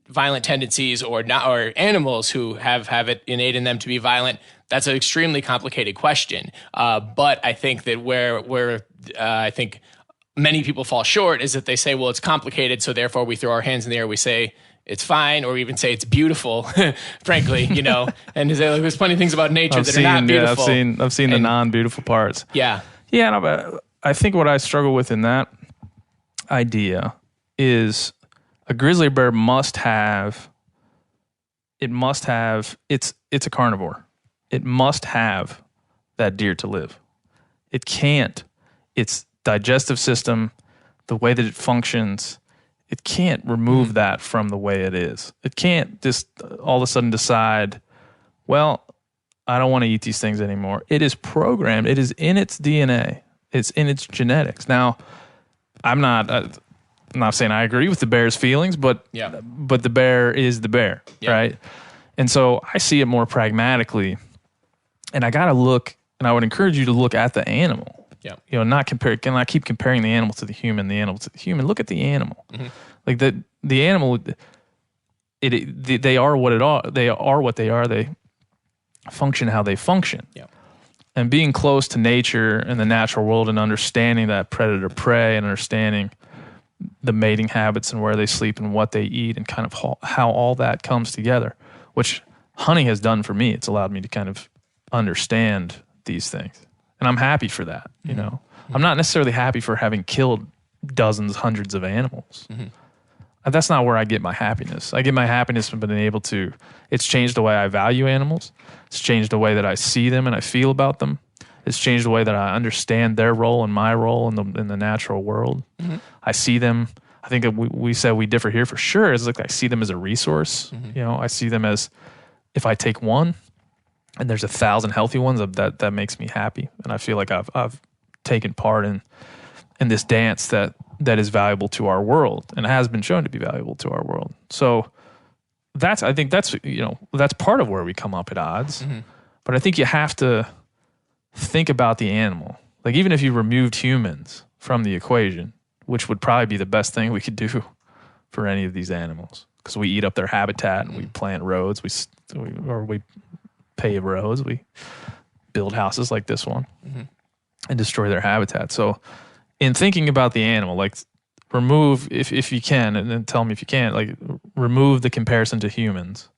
violent tendencies or not, or animals who have it innate in them to be violent? That's an extremely complicated question. But I think that where I think many people fall short is that they say, well, it's complicated, so therefore we throw our hands in the air, we say it's fine, or even say it's beautiful, frankly, you know. And there's plenty of things about nature that are not beautiful.
Yeah, I've seen the non-beautiful parts.
Yeah.
Yeah, no, but I think what I struggle with in that idea is a grizzly bear must have, it's a carnivore. It must have that deer to live. It can't. Its digestive system, the way that it functions, it can't remove that from the way it is. It can't just all of a sudden decide, well, I don't want to eat these things anymore. It is programmed. It is in its DNA. It's in its genetics. Now, I'm not saying I agree with the bear's feelings, but the bear is the bear, right? And so I see it more pragmatically, and I got to look, and I would encourage you to look at the animal. Yeah, you know, not keep comparing the animal to the human, the animal to the human. Look at the animal. Mm-hmm. Like the animal, they are what it are. They are what they are. They function how they function. Yeah. And being close to nature and the natural world and understanding that predator prey and understanding the mating habits and where they sleep and what they eat and kind of how all that comes together, which hunting has done for me. It's allowed me to kind of understand these things. And I'm happy for that, you know. I'm not necessarily happy for having killed dozens, hundreds of animals. Mm-hmm. That's not where I get my happiness. I get my happiness from being able to, it's changed the way I value animals. It's changed the way that I see them and I feel about them. It's changed the way that I understand their role and my role in the natural world. Mm-hmm. I see them, I think that we said we differ here for sure. It's like I see them as a resource. Mm-hmm. You know, I see them as, if I take one, and there's 1,000 healthy ones, that makes me happy, and I feel like I've taken part in this dance that is valuable to our world and has been shown to be valuable to our world. So I think that's part of where we come up at odds. Mm-hmm. But I think you have to think about the animal. Like, even if you removed humans from the equation, which would probably be the best thing we could do for any of these animals, because we eat up their habitat and we plant roads, we pave roads, we build houses like this one, and destroy their habitat. So in thinking about the animal, like, remove, if you can, and then tell me if you can't, like, remove the comparison to humans.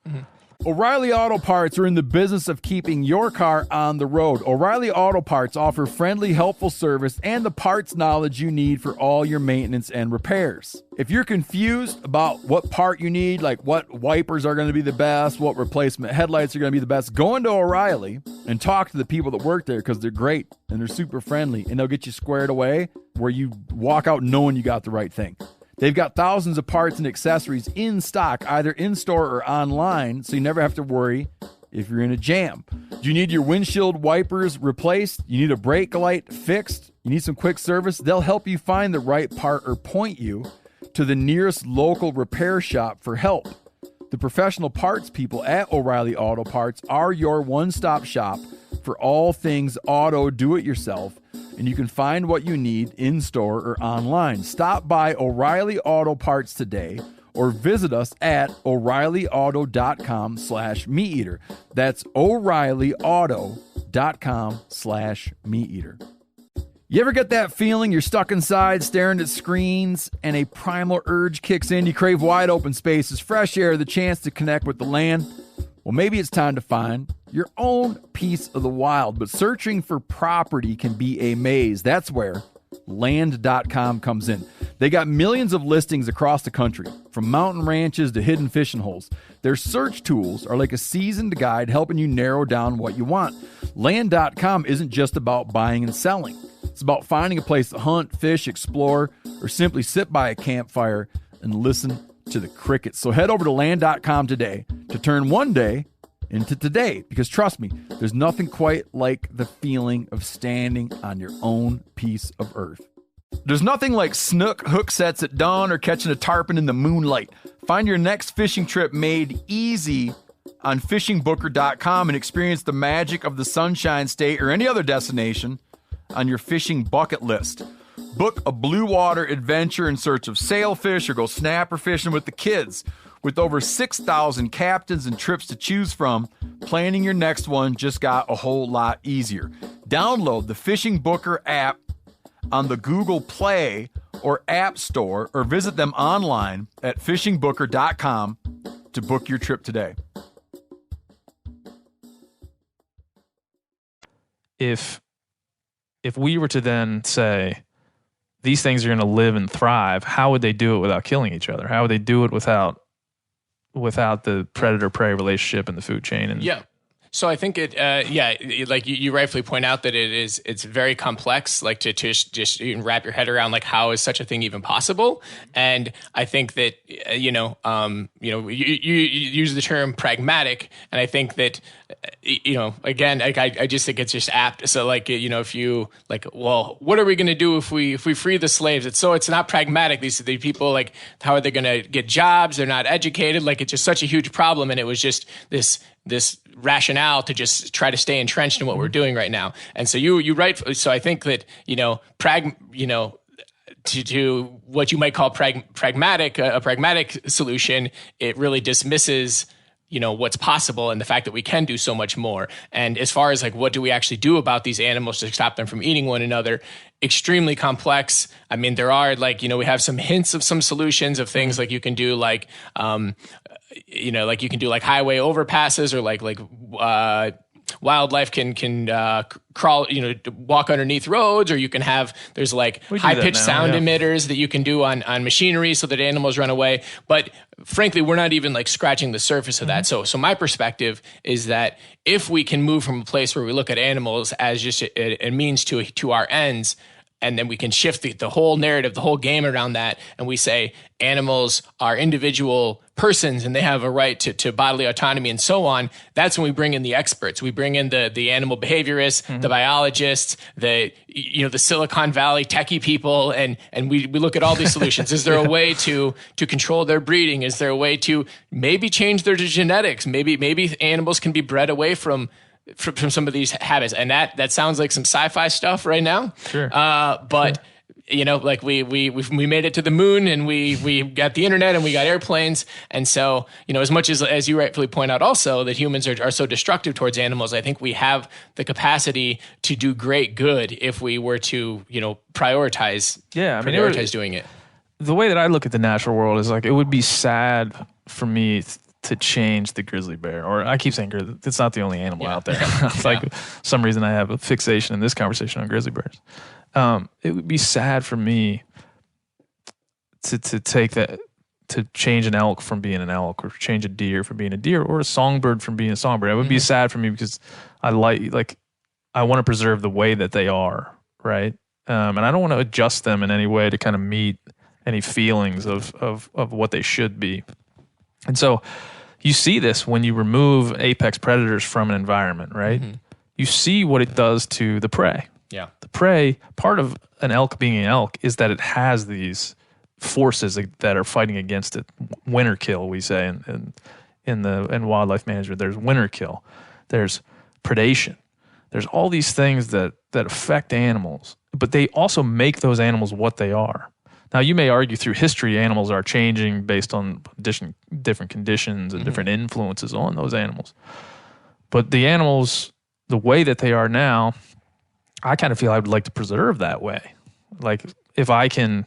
O'Reilly Auto Parts are in the business of keeping your car on the road. O'Reilly Auto Parts offer friendly, helpful service and the parts knowledge you need for all your maintenance and repairs. If you're confused about what part you need, like what wipers are going to be the best, what replacement headlights are going to be the best, go into O'Reilly and talk to the people that work there because they're great and they're super friendly and they'll get you squared away where you walk out knowing you got the right thing. They've got thousands of parts and accessories in stock, either in-store or online, so you never have to worry if you're in a jam. Do you need your windshield wipers replaced? You need a brake light fixed? You need some quick service? They'll help you find the right part or point you to the nearest local repair shop for help. The professional parts people at O'Reilly Auto Parts are your one-stop shop for all things auto do-it-yourself, and you can find what you need in-store or online. Stop by O'Reilly Auto Parts today or visit us at O'ReillyAuto.com/MeatEater. That's O'ReillyAuto.com/MeatEater. You ever get that feeling you're stuck inside staring at screens and a primal urge kicks in? You crave wide open spaces, fresh air, the chance to connect with the land? Well, maybe it's time to find your own piece of the wild, but searching for property can be a maze. That's where Land.com comes in. They got millions of listings across the country, from mountain ranches to hidden fishing holes. Their search tools are like a seasoned guide helping you narrow down what you want. Land.com isn't just about buying and selling. It's about finding a place to hunt, fish, explore, or simply sit by a campfire and listen to the crickets. So head over to Land.com today to turn one day into today, because trust me, there's nothing quite like the feeling of standing on your own piece of earth. There's nothing like snook hook sets at dawn or catching a tarpon in the moonlight. Find your next fishing trip made easy on fishingbooker.com and experience the magic of the Sunshine State or any other destination on your fishing bucket list. Book a blue water adventure in search of sailfish or go snapper fishing with the kids. With over 6,000 captains and trips to choose from, planning your next one just got a whole lot easier. Download the Fishing Booker app on the Google Play or App Store or visit them online at fishingbooker.com to book your trip today.
If we were to then say, these things are going to live and thrive, how would they do it without killing each other? How would they do it without the predator-prey relationship in the food chain? And
yeah. So I think like you rightfully point out that it's very complex, like to just even wrap your head around, like, how is such a thing even possible? And I think that, you use the term pragmatic, and I think that, again, like I just think it's just apt. So like, if you like, well, what are we going to do if we free the slaves? It's not pragmatic. These people, like, how are they going to get jobs? They're not educated. Like, it's just such a huge problem. And it was just this rationale to just try to stay entrenched in what we're doing right now. And so you right. So I think that, to what you might call pragmatic, a pragmatic solution, it really dismisses, what's possible and the fact that we can do so much more. And as far as like, what do we actually do about these animals to stop them from eating one another? Extremely complex. I mean, there are like, we have some hints of some solutions of things like you can do like, like you can do like highway overpasses, or like wildlife can crawl, walk underneath roads, or you can have, there's like high pitched sound emitters that you can do on machinery so that animals run away. But frankly, we're not even like scratching the surface of that. So my perspective is that if we can move from a place where we look at animals as just a means to our ends, and then we can shift the whole narrative, the whole game around that, and we say animals are individual persons and they have a right to bodily autonomy and so on. That's when we bring in the experts. We bring in the animal behaviorists, the biologists, the Silicon Valley techie people, and we look at all these solutions. Is there a way to control their breeding? Is there a way to maybe change their genetics? Maybe animals can be bred away from some of these habits, and that sounds like some sci-fi stuff right now.
Sure.
But like we made it to the moon, and we got the internet, and we got airplanes, and so as much as you rightfully point out, also that humans are so destructive towards animals, I think we have the capacity to do great good if we were to prioritize.
Yeah,
prioritize doing it.
The way that I look at the natural world is like, it would be sad for me to change the grizzly bear. Or I keep saying grizzly. It's not the only animal out there. It's like for some reason I have a fixation in this conversation on grizzly bears. It would be sad for me to take that, to change an elk from being an elk, or change a deer from being a deer, or a songbird from being a songbird. It would be sad for me because I want to preserve the way that they are, right? And I don't want to adjust them in any way to kind of meet any feelings of what they should be. And so you see this when you remove apex predators from an environment, right? You see what it does to the prey.
Yeah.
The prey, part of an elk being an elk is that it has these forces that are fighting against it. Winter kill, we say in wildlife management. There's winter kill. There's predation. There's all these things that affect animals, but they also make those animals what they are. Now, you may argue through history animals are changing based on different conditions and different influences on those animals. But the animals, the way that they are now, I kind of feel I would like to preserve that way. Like if I can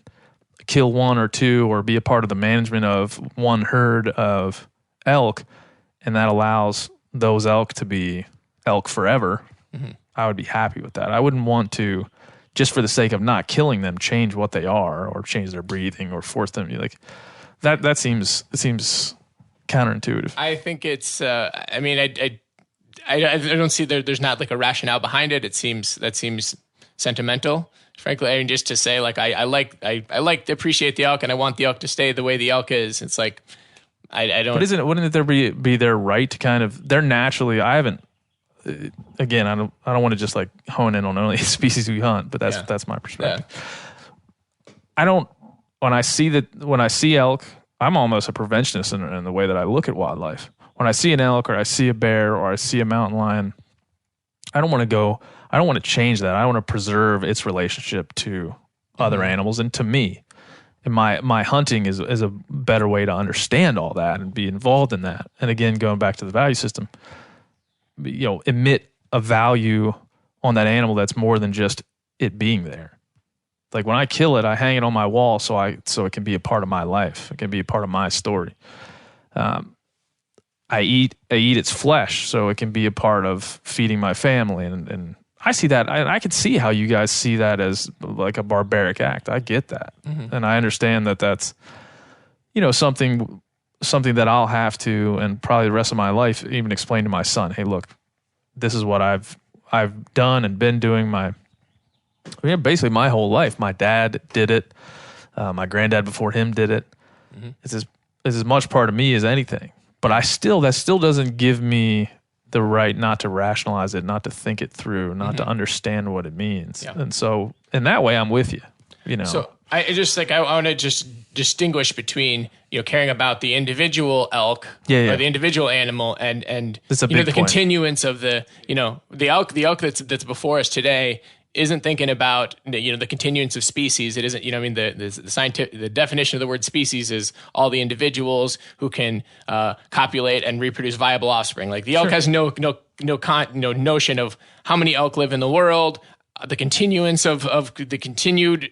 kill one or two or be a part of the management of one herd of elk, and that allows those elk to be elk forever, I would be happy with that. I wouldn't want to, just for the sake of not killing them, change what they are or change their breathing or force them. Like that seems counterintuitive.
I think it's. I mean, I don't see there's not like a rationale behind it. That seems sentimental. Frankly, I mean, just to say like I like to appreciate the elk and I want the elk to stay the way the elk is. It's like I don't.
But wouldn't there be their right to kind of? They're naturally. I haven't. Again, I don't want to just like hone in on only species we hunt, but that's my perspective. Yeah. I don't. When I see elk, I'm almost a preventionist in the way that I look at wildlife. When I see an elk or I see a bear or I see a mountain lion, I don't want to change that. I want to preserve its relationship to other animals and to me. And my hunting is a better way to understand all that and be involved in that. And again, going back to the value system, emit a value on that animal that's more than just it being there. Like when I kill it, I hang it on my wall so it can be a part of my life. It can be a part of my story. I eat its flesh so it can be a part of feeding my family. And I see that. I can see how you guys see that as like a barbaric act. I get that. And I understand that that's, something that I'll have to, and probably the rest of my life, even explain to my son, hey, look, this is what I've done and been doing basically my whole life. My dad did it. My granddad before him did it. It's as much part of me as anything. But that still doesn't give me the right not to rationalize it, not to think it through, not to understand what it means. Yeah. And so in that way, I'm with you.
So I want to just distinguish between caring about the individual elk or the individual animal and the continuance of the elk that's before us today isn't thinking about the continuance of species. It isn't the definition of the word species is all the individuals who can copulate and reproduce viable offspring. Like the elk has no notion of how many elk live in the world, the continuance of the continued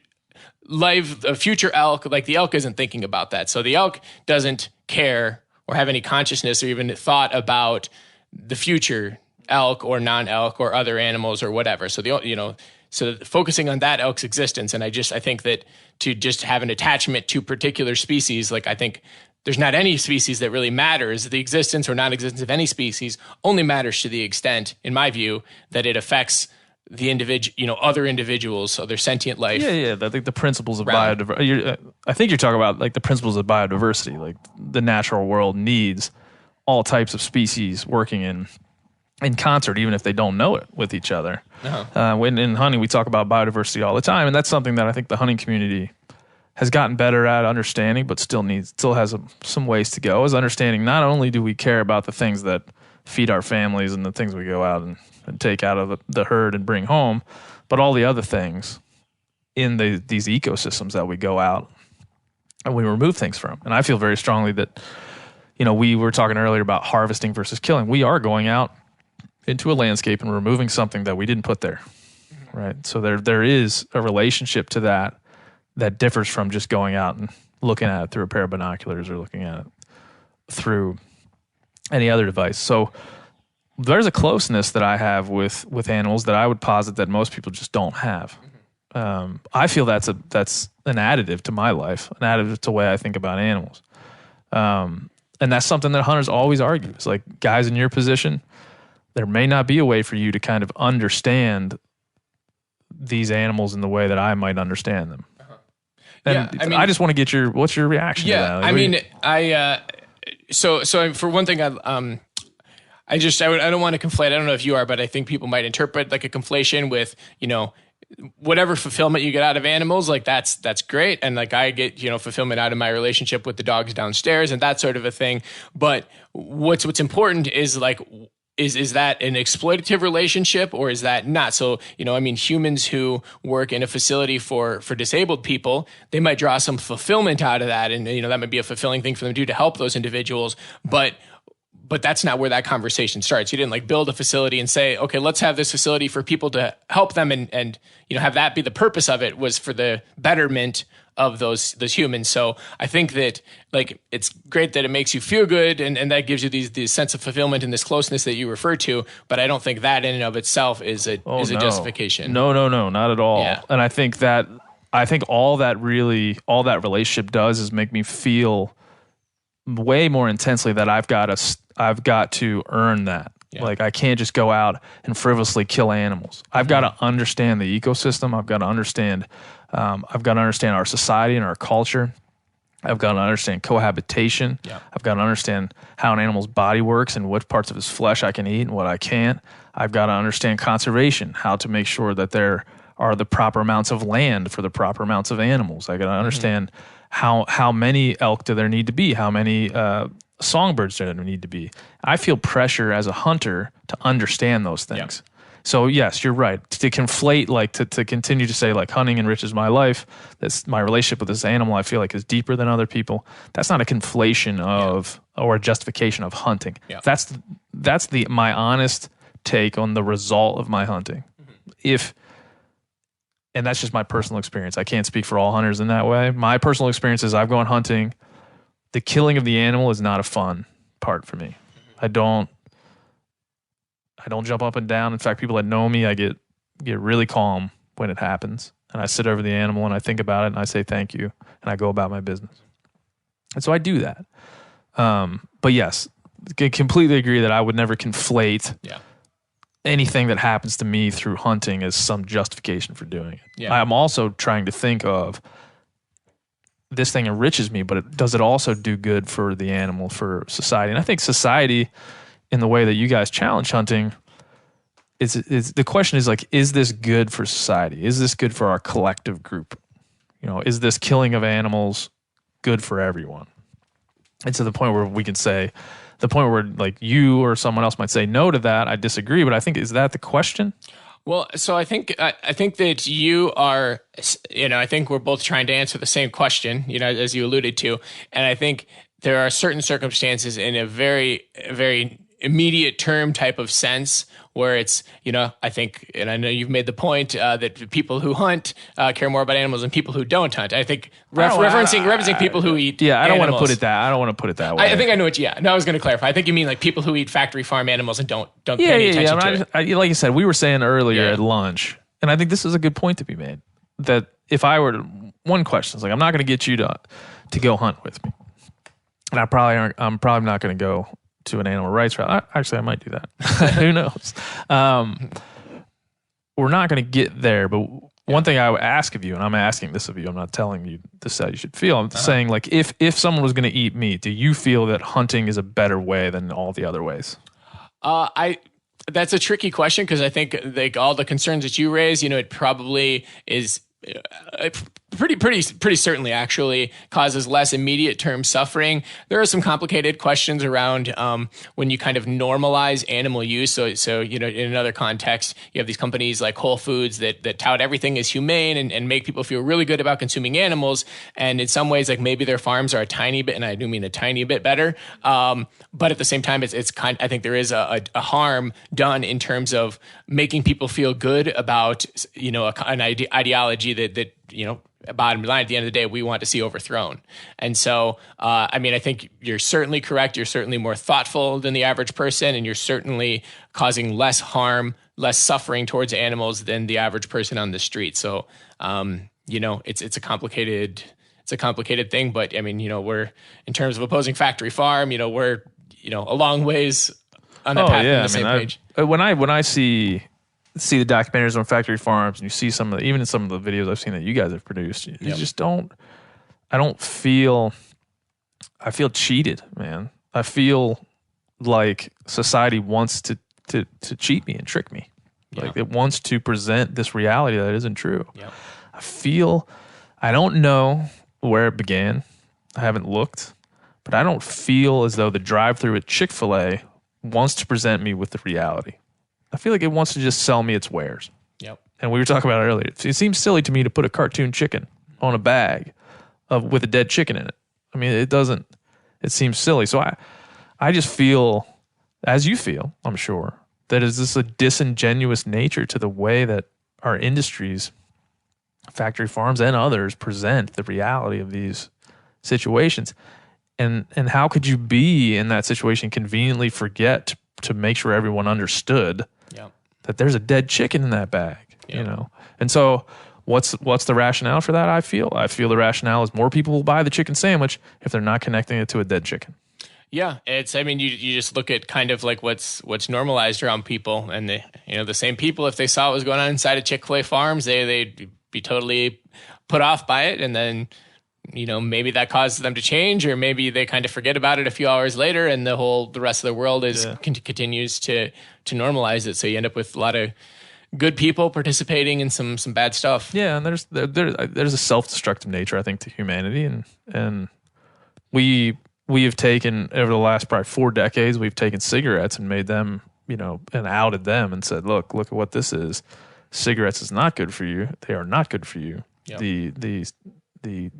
life of future elk. Like the elk isn't thinking about that. So the elk doesn't care or have any consciousness or even thought about the future elk or non-elk or other animals or whatever. So so focusing on that elk's existence. And I think that to just have an attachment to particular species, like I think there's not any species that really matters. The existence or non-existence of any species only matters to the extent, in my view, that it affects the individual, other individuals, other sentient life.
Yeah. I think the principles of biodiversity. I think you're talking about like the principles of biodiversity. Like the natural world needs all types of species working in concert, even if they don't know it with each other. When in hunting, we talk about biodiversity all the time, and that's something that I think the hunting community has gotten better at understanding, but still has some ways to go. Is understanding not only do we care about the things that feed our families and the things we go out and take out of the herd and bring home, but all the other things in these ecosystems that we go out and we remove things from. And I feel very strongly that, we were talking earlier about harvesting versus killing. We are going out into a landscape and removing something that we didn't put there, right? So there is a relationship to that differs from just going out and looking at it through a pair of binoculars or looking at it through any other device. So there's a closeness that I have with animals that I would posit that most people just don't have. I feel that's an additive to my life, an additive to the way I think about animals. And that's something that hunters always argue. It's like, guys in your position, there may not be a way for you to kind of understand these animals in the way that I might understand them. And I just want to get what's your reaction to that?
Like, so for one thing, I don't want to conflate. I don't know if you are, but I think people might interpret like a conflation with, whatever fulfillment you get out of animals, like that's great. And like I get, fulfillment out of my relationship with the dogs downstairs and that sort of a thing. But what's important is like, is that an exploitative relationship or is that not? So, humans who work in a facility for disabled people, they might draw some fulfillment out of that. And, that might be a fulfilling thing for them to do to help those individuals. But that's not where that conversation starts. You didn't like build a facility and say, okay, let's have this facility for people to help them and have that be the purpose of it, was for the betterment of those humans. So I think that like it's great that it makes you feel good and that gives you these sense of fulfillment and this closeness that you refer to. But I don't think that in and of itself is a justification.
No, not at all.
Yeah.
And I think all that relationship does is make me feel way more intensely that I've got to earn that. Yeah. Like I can't just go out and frivolously kill animals. I've got to understand the ecosystem. I've got to understand our society and our culture. I've got to understand cohabitation. Yeah. I've got to understand how an animal's body works and what parts of his flesh I can eat and what I can't. I've got to understand conservation, how to make sure that there are the proper amounts of land for the proper amounts of animals. I got to understand how many elk do there need to be, how many songbirds do there need to be. I feel pressure as a hunter to understand those things. Yeah. So yes, you're right. To conflate, like to continue to say like hunting enriches my life, that's my relationship with this animal I feel like is deeper than other people. That's not a conflation of or a justification of hunting. Yeah. That's my honest take on the result of my hunting. And that's just my personal experience. I can't speak for all hunters in that way. My personal experience is I've gone hunting. The killing of the animal is not a fun part for me. I don't jump up and down. In fact, people that know me, I get really calm when it happens. And I sit over the animal and I think about it and I say thank you and I go about my business. And so I do that. But yes, I completely agree that I would never conflate anything that happens to me through hunting as some justification for doing it. Yeah. I'm also trying to think of this thing enriches me, but does it also do good for the animal, for society? And I think society, in the way that you guys challenge hunting, is the question is like, is this good for society? Is this good for our collective group? Is this killing of animals good for everyone? And to the point where we can say, the point where like you or someone else might say no to that, I disagree. But I think, is that the question?
Well, so I think that you are, I think we're both trying to answer the same question, as you alluded to. And I think there are certain circumstances in a very, very immediate term type of sense where it's, I think, and I know you've made the point that people who hunt care more about animals than people who don't hunt. I think referencing people who eat
I don't
want
to put it that way.
I think I know what no, I was going to clarify. I think you mean like people who eat factory farm animals and don't pay any attention to it.
Like you said, we were saying earlier at lunch, and I think this is a good point to be made, that if I were to, one question is like, I'm not going to get you to go hunt with me. And I'm probably not going to go to an animal rights rally. Actually, I might do that. Who knows? We're not going to get there, but one thing I would ask of you, and I'm asking this of you, I'm not telling you this is how you should feel. I'm saying like, if someone was going to eat meat, do you feel that hunting is a better way than all the other ways?
That's a tricky question because I think like all the concerns that you raise, it probably is pretty certainly actually causes less immediate term suffering. There are some complicated questions around when you kind of normalize animal use. So in another context, you have these companies like Whole Foods that tout everything as humane and make people feel really good about consuming animals. And in some ways, like maybe their farms are a tiny bit, and I do mean a tiny bit better. But at the same time, I think there is a harm done in terms of making people feel good about an ideology that bottom line, at the end of the day, we want to see overthrown. And so, I think you're certainly correct. You're certainly more thoughtful than the average person, and you're certainly causing less harm, less suffering towards animals than the average person on the street. So, it's a complicated thing. But we're, in terms of opposing factory farm, we're a long ways on the path on the same page.
When I see the documentaries on factory farms, and you see even in some of the videos I've seen that you guys have produced, you just I feel cheated, man. I feel like society wants to cheat me and trick me. Like it wants to present this reality that isn't true. Yep. I don't know where it began. I haven't looked, but I don't feel as though the drive-thru at Chick-fil-A wants to present me with the reality. I feel like it wants to just sell me its wares.
Yep.
And we were talking about it earlier. It seems silly to me to put a cartoon chicken on a bag with a dead chicken in it. I mean, it seems silly. So I just feel, as you feel, I'm sure, that is this a disingenuous nature to the way that our industries, factory farms and others, present the reality of these situations. And how could you be in that situation, conveniently forget to make sure everyone understood that there's a dead chicken in that bag, And so what's the rationale for that? I feel the rationale is more people will buy the chicken sandwich if they're not connecting it to a dead chicken.
Yeah, you just look at kind of like what's normalized around people, and the same people, if they saw what was going on inside of Chick-fil-A farms, they'd be totally put off by it, and then maybe that causes them to change, or maybe they kind of forget about it a few hours later, and the rest of the world continues to normalize it. So you end up with a lot of good people participating in some bad stuff.
Yeah, and there's a self-destructive nature, I think, to humanity, and we have taken, over the last probably 4 decades, we've taken cigarettes and made them, and outed them and said, look at what this is. Cigarettes is not good for you. They are not good for you. Yep. The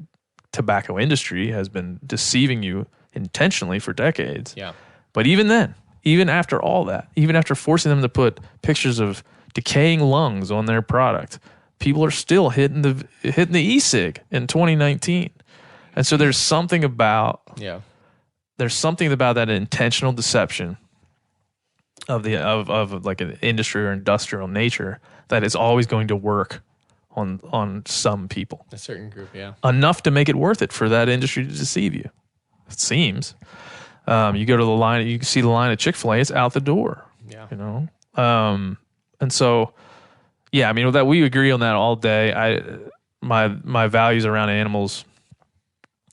tobacco industry has been deceiving you intentionally for decades. Yeah. But even then, even after all that, even after forcing them to put pictures of decaying lungs on their product, people are still hitting the e-cig in 2019. And so there's something about that intentional deception of like an industry or industrial nature that is always going to work on some people.
A certain group, yeah.
Enough to make it worth it for that industry to deceive you. It seems. You go to the line, you can see the line at Chick-fil-A, it's out the door. Yeah. And so, yeah, that we agree on that all day. My values around animals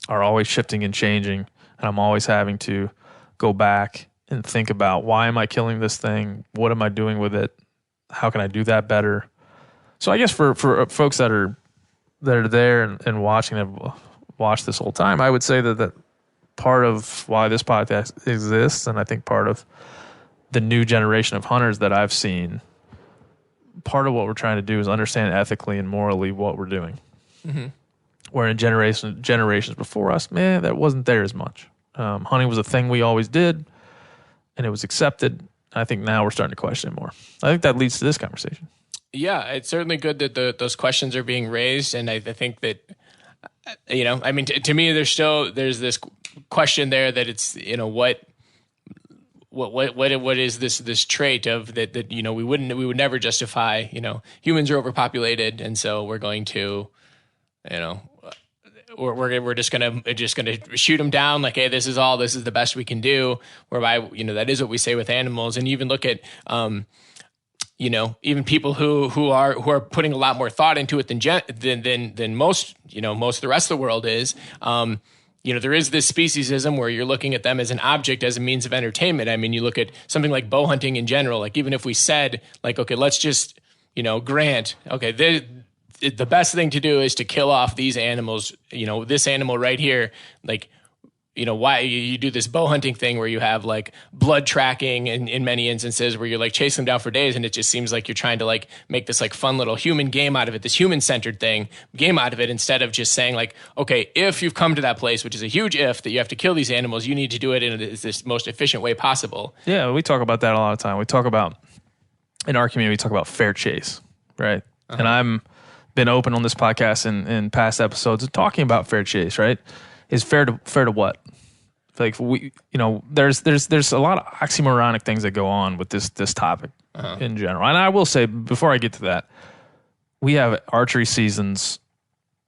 are always shifting and changing, and I'm always having to go back and think about, why am I killing this thing? What am I doing with it? How can I do that better? So I guess for folks that are there and watching, have watched this whole time, I would say that part of why this podcast exists, and I think part of the new generation of hunters that I've seen, part of what we're trying to do is understand ethically and morally what we're doing. Mm-hmm. Where in generations before us, that wasn't there as much. Hunting was a thing we always did, and it was accepted. I think now we're starting to question it more. I think that leads to this conversation.
Yeah, it's certainly good that those questions are being raised, and I think that to me, there's this question there that it's what is this trait of that we would never justify. Humans are overpopulated, and so we're going to we're just gonna shoot them down like, hey, this is the best we can do. Whereby that is what we say with animals, and you even look at even people who are putting a lot more thought into it than most most of the rest of the world is. There is this speciesism where you're looking at them as an object, as a means of entertainment. I mean, you look at something like bow hunting in general. Like, even if we said, like, okay, let's just grant, okay, the best thing to do is to kill off these animals, this animal right here, like, why you do this bow hunting thing where you have like blood tracking in many instances where you're like chasing them down for days, and it just seems like you're trying to like make this like fun little human game out of it, this human-centered game out of it, instead of just saying like, okay, if you've come to that place, which is a huge if, that you have to kill these animals, you need to do it in this most efficient way possible.
Yeah, we talk about that a lot of time. We talk about, in our community, we talk about fair chase, right? Uh-huh. And been open on this podcast in past episodes talking about fair chase, right? Is fair to what? Like there's a lot of oxymoronic things that go on with this topic in general. And I will say, before I get to that, we have archery seasons,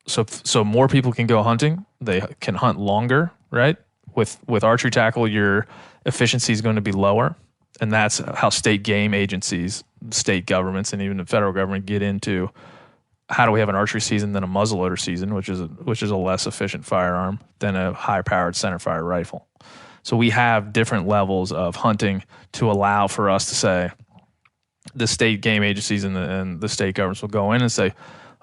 so more people can go hunting. They can hunt longer, right? With archery tackle, your efficiency is going to be lower, and that's how state game agencies, state governments, and even the federal government get into how do we have an archery season than a muzzleloader season, which is a less efficient firearm than a high-powered centerfire rifle. So we have different levels of hunting to allow for us to say the state game agencies and the state governments will go in and say,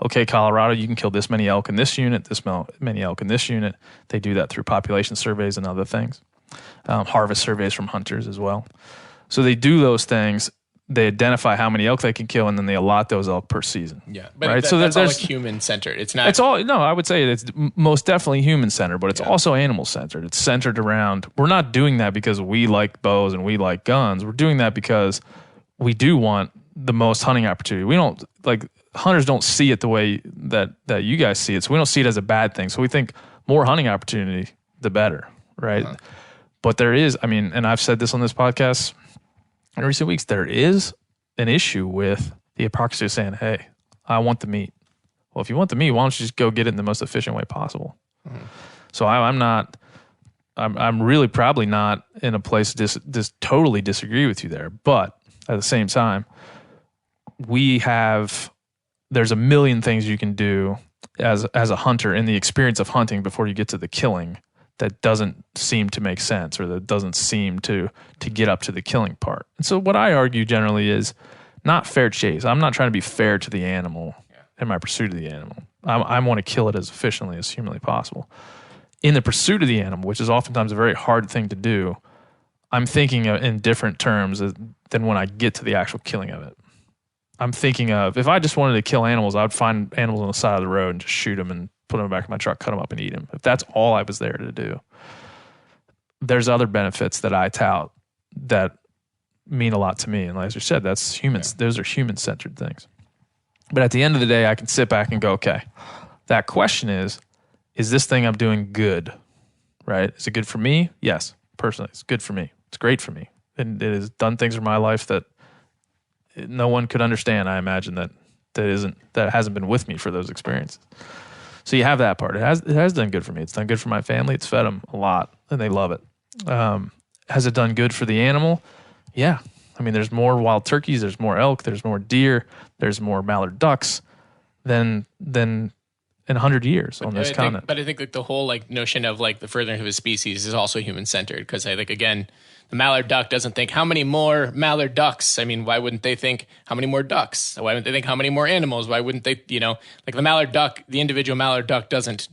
okay, Colorado, you can kill this many elk in this unit, this many elk in this unit. They do that through population surveys and other things, harvest surveys from hunters as well. So they do those things. They identify how many elk they can kill, and then they allot those elk per season.
Yeah, but
right?
So that's all like human-centered. It's not.
It's all no. I would say it's most definitely human-centered, but it's also animal-centered. It's centered around. We're not doing that because we like bows and we like guns. We're doing that because we do want the most hunting opportunity. We don't like hunters don't see it the way that you guys see it. So we don't see it as a bad thing. So we think more hunting opportunity, the better, right? But there is, I mean, and I've said this on this podcast in recent weeks, there is an issue with the hypocrisy of saying, hey, I want the meat. Well, if you want the meat, why don't you just go get it in the most efficient way possible? So I'm really probably not in a place to just totally disagree with you there. But at the same time, there's a million things you can do as a hunter in the experience of hunting before you get to the killing that doesn't seem to make sense, or that doesn't seem to get up to the killing part. And so what I argue generally is not fair chase. I'm not trying to be fair to the animal in my pursuit of the animal. I want to kill it as efficiently as humanly possible. In the pursuit of the animal, which is oftentimes a very hard thing to do, I'm thinking in different terms than when I get to the actual killing of it. I'm thinking of, if I just wanted to kill animals, I would find animals on the side of the road and just shoot them and put them in the back of my truck, cut them up and eat them. If that's all I was there to do. There's other benefits that I tout that mean a lot to me. And like you said, that's humans. Those are human-centered things. But at the end of the day, I can sit back and go, okay, that question is this thing I'm doing good, right? Is it good for me? Yes, personally, it's good for me. It's great for me. And it has done things in my life that no one could understand. I imagine that hasn't been with me for those experiences. So you have that part. It has done good for me. It's done good for my family. It's fed them a lot, and they love it. Has it done good for the animal? Yeah. I mean, there's more wild turkeys. There's more elk. There's more deer. There's more mallard ducks than in 100 years on this continent.
But I think like the whole like notion of like the furthering of a species is also human centered, because I think again, the mallard duck doesn't think how many more mallard ducks. I mean, why wouldn't they think how many more ducks? Why wouldn't they think how many more animals? Why wouldn't they? Like the mallard duck, the individual mallard duck doesn't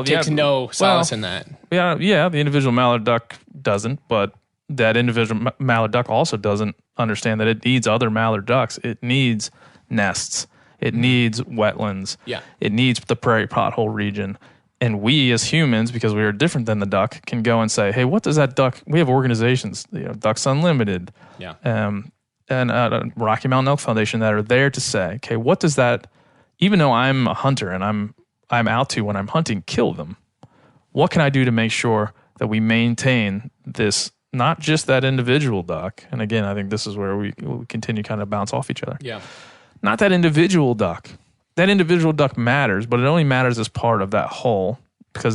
take no solace in that.
Yeah, the individual mallard duck doesn't, but that individual mallard duck also doesn't understand that it needs other mallard ducks. It needs nests. It needs wetlands. Yeah. It needs the prairie pothole region. And we as humans, because we are different than the duck, can go and say, hey, what does that duck... We have organizations, Ducks Unlimited, and Rocky Mountain Elk Foundation that are there to say, okay, what does that... Even though I'm a hunter and I'm out to, when I'm hunting, kill them, what can I do to make sure that we maintain this, not just that individual duck? And again, I think this is where we continue to kind of bounce off each other.
Yeah.
Not that individual duck. That individual duck matters, but it only matters as part of that whole, because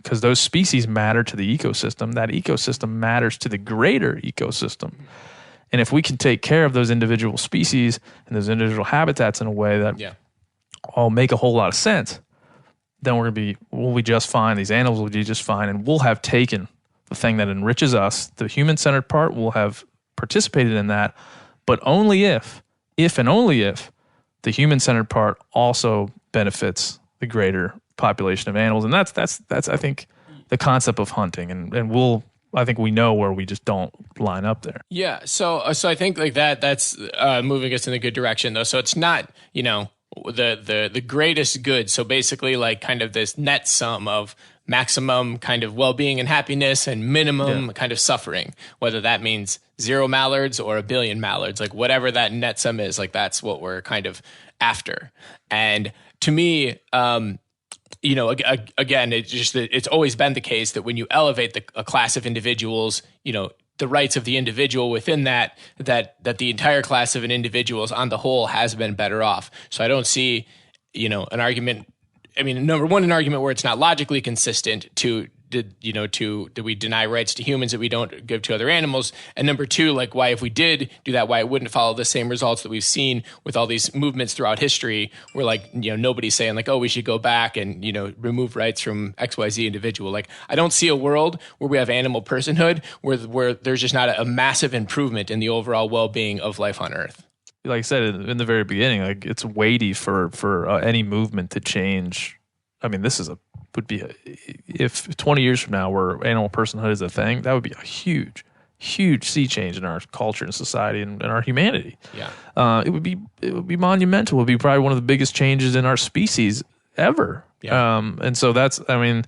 those species matter to the ecosystem. That ecosystem matters to the greater ecosystem. And if we can take care of those individual species and those individual habitats in a way that all make a whole lot of sense, then we'll be just fine. These animals will be just fine, and we'll have taken the thing that enriches us, the human-centered part. We'll have participated in that, but only if and only if the human-centered part also benefits the greater population of animals. And that's I think the concept of hunting, and I think we know where we just don't line up there.
Yeah. So I think like that's moving us in a good direction though. So it's not, the greatest good. So basically like kind of this net sum of maximum kind of well-being and happiness and minimum kind of suffering, whether that means 0 mallards or 1 billion mallards, like whatever that net sum is, like that's what we're kind of after. And to me, again, it's always been the case that when you elevate a class of individuals, the rights of the individual within that the entire class of an individuals on the whole has been better off. So I don't see, an argument. I mean, number one, an argument where it's not logically consistent do we deny rights to humans that we don't give to other animals? And number two, like why, if we did do that, why it wouldn't follow the same results that we've seen with all these movements throughout history where like, nobody's saying like, oh, we should go back and, remove rights from XYZ individual. Like I don't see a world where we have animal personhood where there's just not a massive improvement in the overall well-being of life on Earth.
Like I said in the very beginning, like it's weighty for any movement to change. I mean, would be if 20 years from now where animal personhood is a thing, that would be a huge sea change in our culture and society and our humanity.
Yeah.
It would be monumental. It would be probably one of the biggest changes in our species ever.
Yeah.
And so that's, I mean,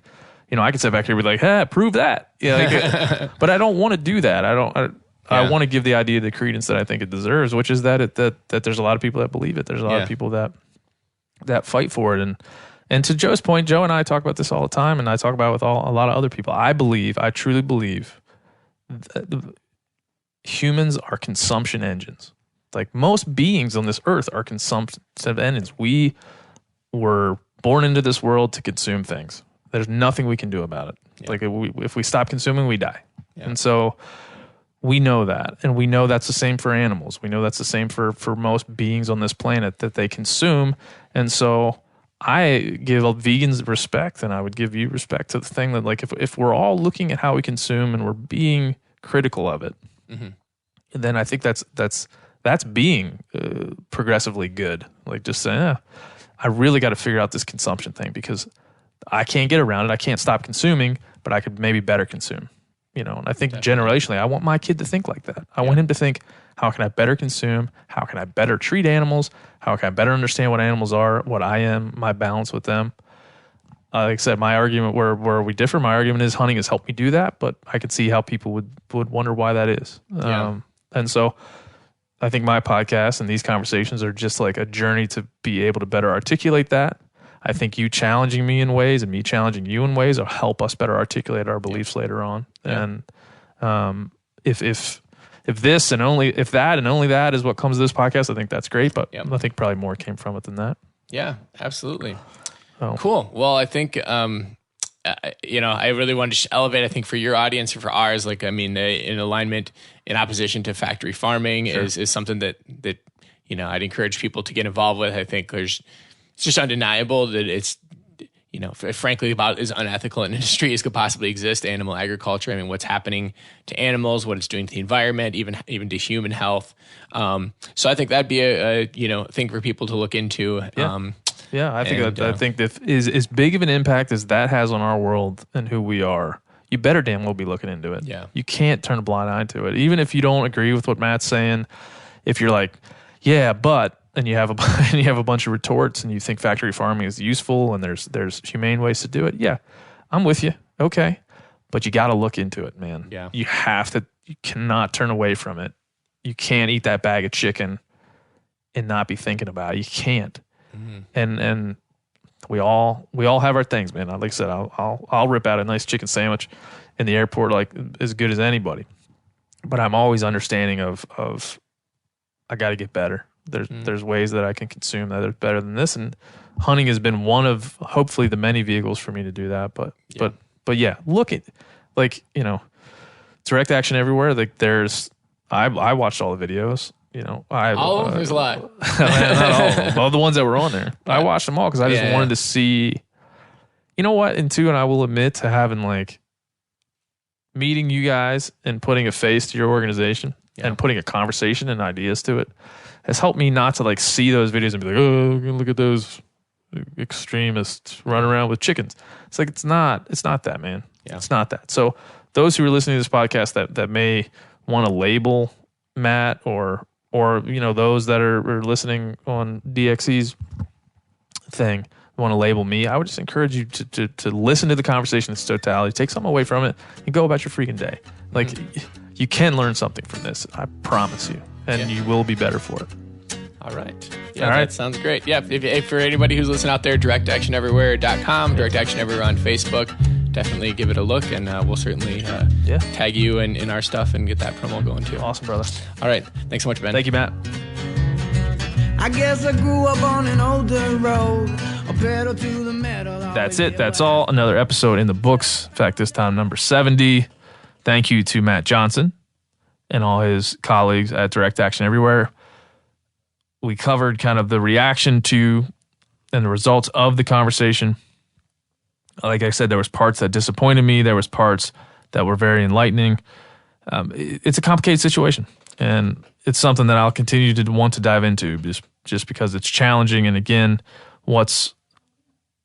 I could sit back here and be like, hey, prove that. Yeah. But I don't want to do that. I want to give the idea the credence that I think it deserves, which is that there's a lot of people that believe it. There's a lot of people that fight for it. And to Joe's point, Joe and I talk about this all the time, and I talk about it with a lot of other people. I truly believe that humans are consumption engines. Like most beings on this earth are consumptive engines. We were born into this world to consume things. There's nothing we can do about it. Yeah. Like if we stop consuming, we die. Yeah. And so we know that. And we know that's the same for animals. We know that's the same for most beings on this planet, that they consume. And so I give vegans respect, and I would give you respect to the thing that, like, if we're all looking at how we consume and we're being critical of it, then I think that's being progressively good. Like just saying, I really got to figure out this consumption thing because I can't get around it. I can't stop consuming, but I could maybe better consume. And I think generationally, I want my kid to think like that. I want him to think, how can I better consume? How can I better treat animals? How can I better understand what animals are, what I am, my balance with them? Like I said, my argument where we differ, my argument is hunting has helped me do that, but I could see how people would wonder why that is.
Yeah.
And so I think my podcast and these conversations are just like a journey to be able to better articulate that. I think you challenging me in ways and me challenging you in ways will help us better articulate our beliefs later on. Yeah. And if this and only if that and only that is what comes to this podcast, I think that's great. But I think probably more came from it than that.
Yeah, absolutely. Oh. Cool. Well, I think I really wanted to elevate. I think for your audience and for ours, like in alignment, in opposition to factory farming is something that I'd encourage people to get involved with. I think it's just undeniable that it's, frankly, about as unethical an industry as could possibly exist, animal agriculture. I mean, what's happening to animals, what it's doing to the environment, even to human health. So I think that'd be a thing for people to look into.
Yeah. I think that is as big of an impact as that has on our world and who we are. You better damn well be looking into it.
Yeah.
You can't turn a blind eye to it. Even if you don't agree with what Matt's saying, if you're like, yeah, but, and you have a bunch of retorts and you think factory farming is useful and there's humane ways to do it. Yeah, I'm with you. Okay. But you got to look into it, man.
Yeah.
You cannot turn away from it. You can't eat that bag of chicken and not be thinking about it. You can't. Mm-hmm. And we all have our things, man. Like I said, I'll rip out a nice chicken sandwich in the airport like as good as anybody. But I'm always understanding of I got to get better. There's ways that I can consume that are better than this, and hunting has been one of hopefully the many vehicles for me to do that. But yeah, look at direct action everywhere. Like I watched all the videos.
All of them. There's a lot.
Not all of them. All the ones that were on there, I watched them all because I just wanted to see. You know what? And I will admit to having like meeting you guys and putting a face to your organization and putting a conversation and ideas to it has helped me not to like see those videos and be like, oh, look at those extremists run around with chickens. It's like, it's not that, man. Yeah. It's not that. So those who are listening to this podcast that may want to label Matt or those that are listening on DXE's thing want to label me, I would just encourage you to listen to the conversation in its totality, take something away from it, and go about your freaking day. Like, you can learn something from this. I promise you. And you will be better for it.
All right. Yeah,
All right.
That sounds great. Yeah, if for anybody who's listening out there, directactioneverywhere.com, Direct Action Everywhere on Facebook. Definitely give it a look, and we'll certainly tag you in our stuff and get that promo going too.
Awesome, brother.
All right. Thanks so much, Ben.
Thank you, Matt.
I guess I grew up on an older road, a pedal to the metal.
That's it. That's all. Another episode in the books. In fact, this time number 70. Thank you to Matt Johnson and all his colleagues at Direct Action Everywhere. We covered kind of the reaction to and the results of the conversation. Like I said, there was parts that disappointed me. There was parts that were very enlightening. It's a complicated situation, and it's something that I'll continue to want to dive into just because it's challenging. And again, what's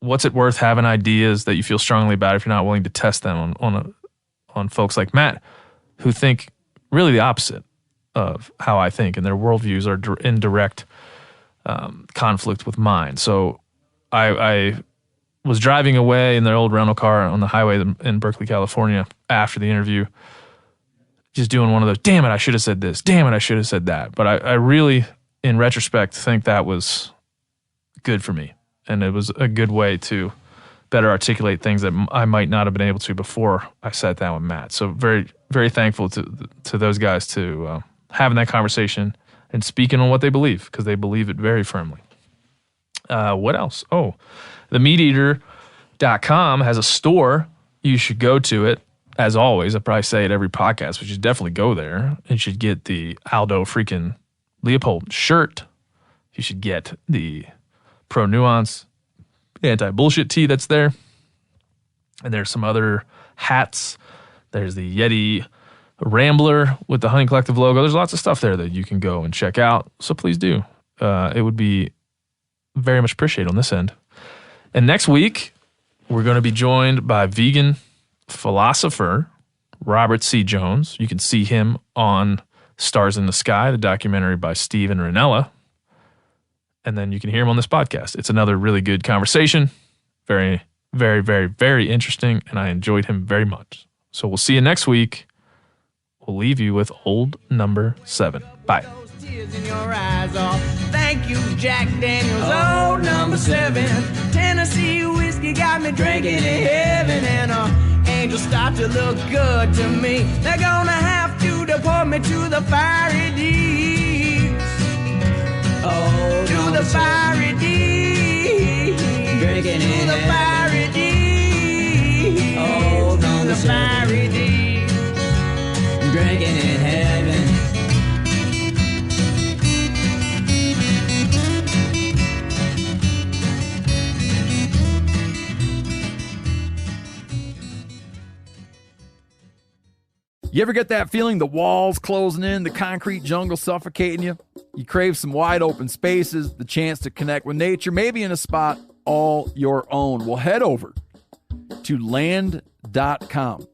it worth having ideas that you feel strongly about if you're not willing to test them on folks like Matt who think really the opposite of how I think, and their worldviews are in direct conflict with mine. So I was driving away in their old rental car on the highway in Berkeley, California after the interview, just doing one of those, damn it, I should have said this, damn it, I should have said that. But I really, in retrospect, think that was good for me. And it was a good way to better articulate things that I might not have been able to before I sat down with Matt. So very, very thankful to those guys to having that conversation and speaking on what they believe, because they believe it very firmly. What else? Oh, the MeatEater.com has a store. You should go to it. As always, I probably say it every podcast, but you should definitely go there. You should get the Aldo freaking Leopold shirt. You should get the Pro Nuance anti-bullshit tee that's there. And there's some other hats. There's the Yeti Rambler with the Hunting Collective logo. There's lots of stuff there that you can go and check out. So please do. It would be very much appreciated on this end. And next week, we're going to be joined by vegan philosopher Robert C. Jones. You can see him on Stars in the Sky, the documentary by Steven Rinella. And then you can hear him on this podcast. It's another really good conversation. Very, very, very, very interesting. And I enjoyed him very much. So we'll see you next week. We'll leave you with old number 7. Bye.
Tears in your eyes. Oh, thank you, Jack Daniels. Oh, number 7. Tennessee whiskey got me drinking in heaven, and angels start to look good to me. They're gonna have to deport me to the fiery deeps. Oh, to the fiery deeps. Drinking in the fiery deeps. Oh, to the fiery deeps. Drinking in heaven.
You ever get that feeling the walls closing in, the concrete jungle suffocating you? You crave some wide open spaces, the chance to connect with nature, maybe in a spot all your own. Well, head over to land.com.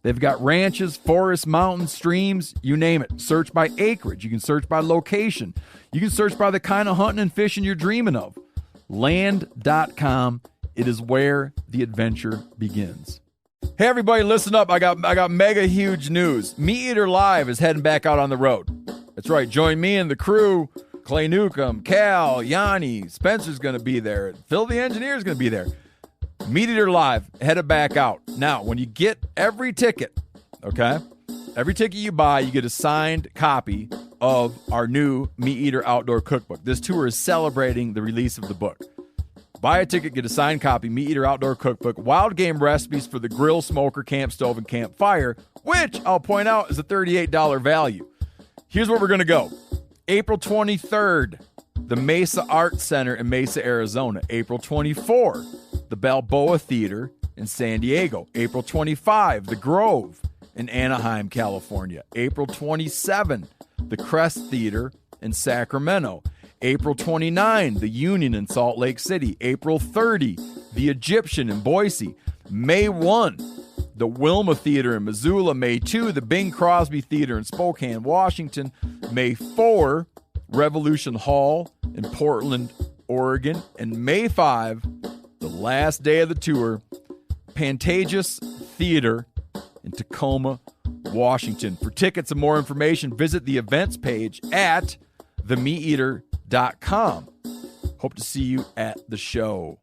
They've got ranches, forests, mountains, streams, you name it. Search by acreage. You can search by location. You can search by the kind of hunting and fishing you're dreaming of. Land.com. It is where the adventure begins. Hey everybody, listen up. I got mega huge news. Meat Eater Live is heading back out on the road. That's right. Join me and the crew. Clay Newcomb, Cal, Yanni, Spencer's going to be there. Phil the engineer's going to be there. Meat Eater Live headed back out. Now, when you get every ticket, okay? Every ticket you buy, you get a signed copy of our new Meat Eater Outdoor Cookbook. This tour is celebrating the release of the book. Buy a ticket, get a signed copy, Meat Eater Outdoor Cookbook, wild game recipes for the grill, smoker, camp stove, and campfire, which I'll point out is a $38 value. Here's where we're going to go. April 23rd, the Mesa Arts Center in Mesa, Arizona. April 24, the Balboa Theater in San Diego. April 25, the Grove in Anaheim, California. April 27, the Crest Theater in Sacramento. April 29, the Union in Salt Lake City. April 30, the Egyptian in Boise. May 1, the Wilma Theater in Missoula. May 2, the Bing Crosby Theater in Spokane, Washington. May 4, Revolution Hall in Portland, Oregon. And May 5, the last day of the tour, Pantages Theater in Tacoma, Washington. For tickets and more information, visit the events page at themeateater.com. Hope to see you at the show.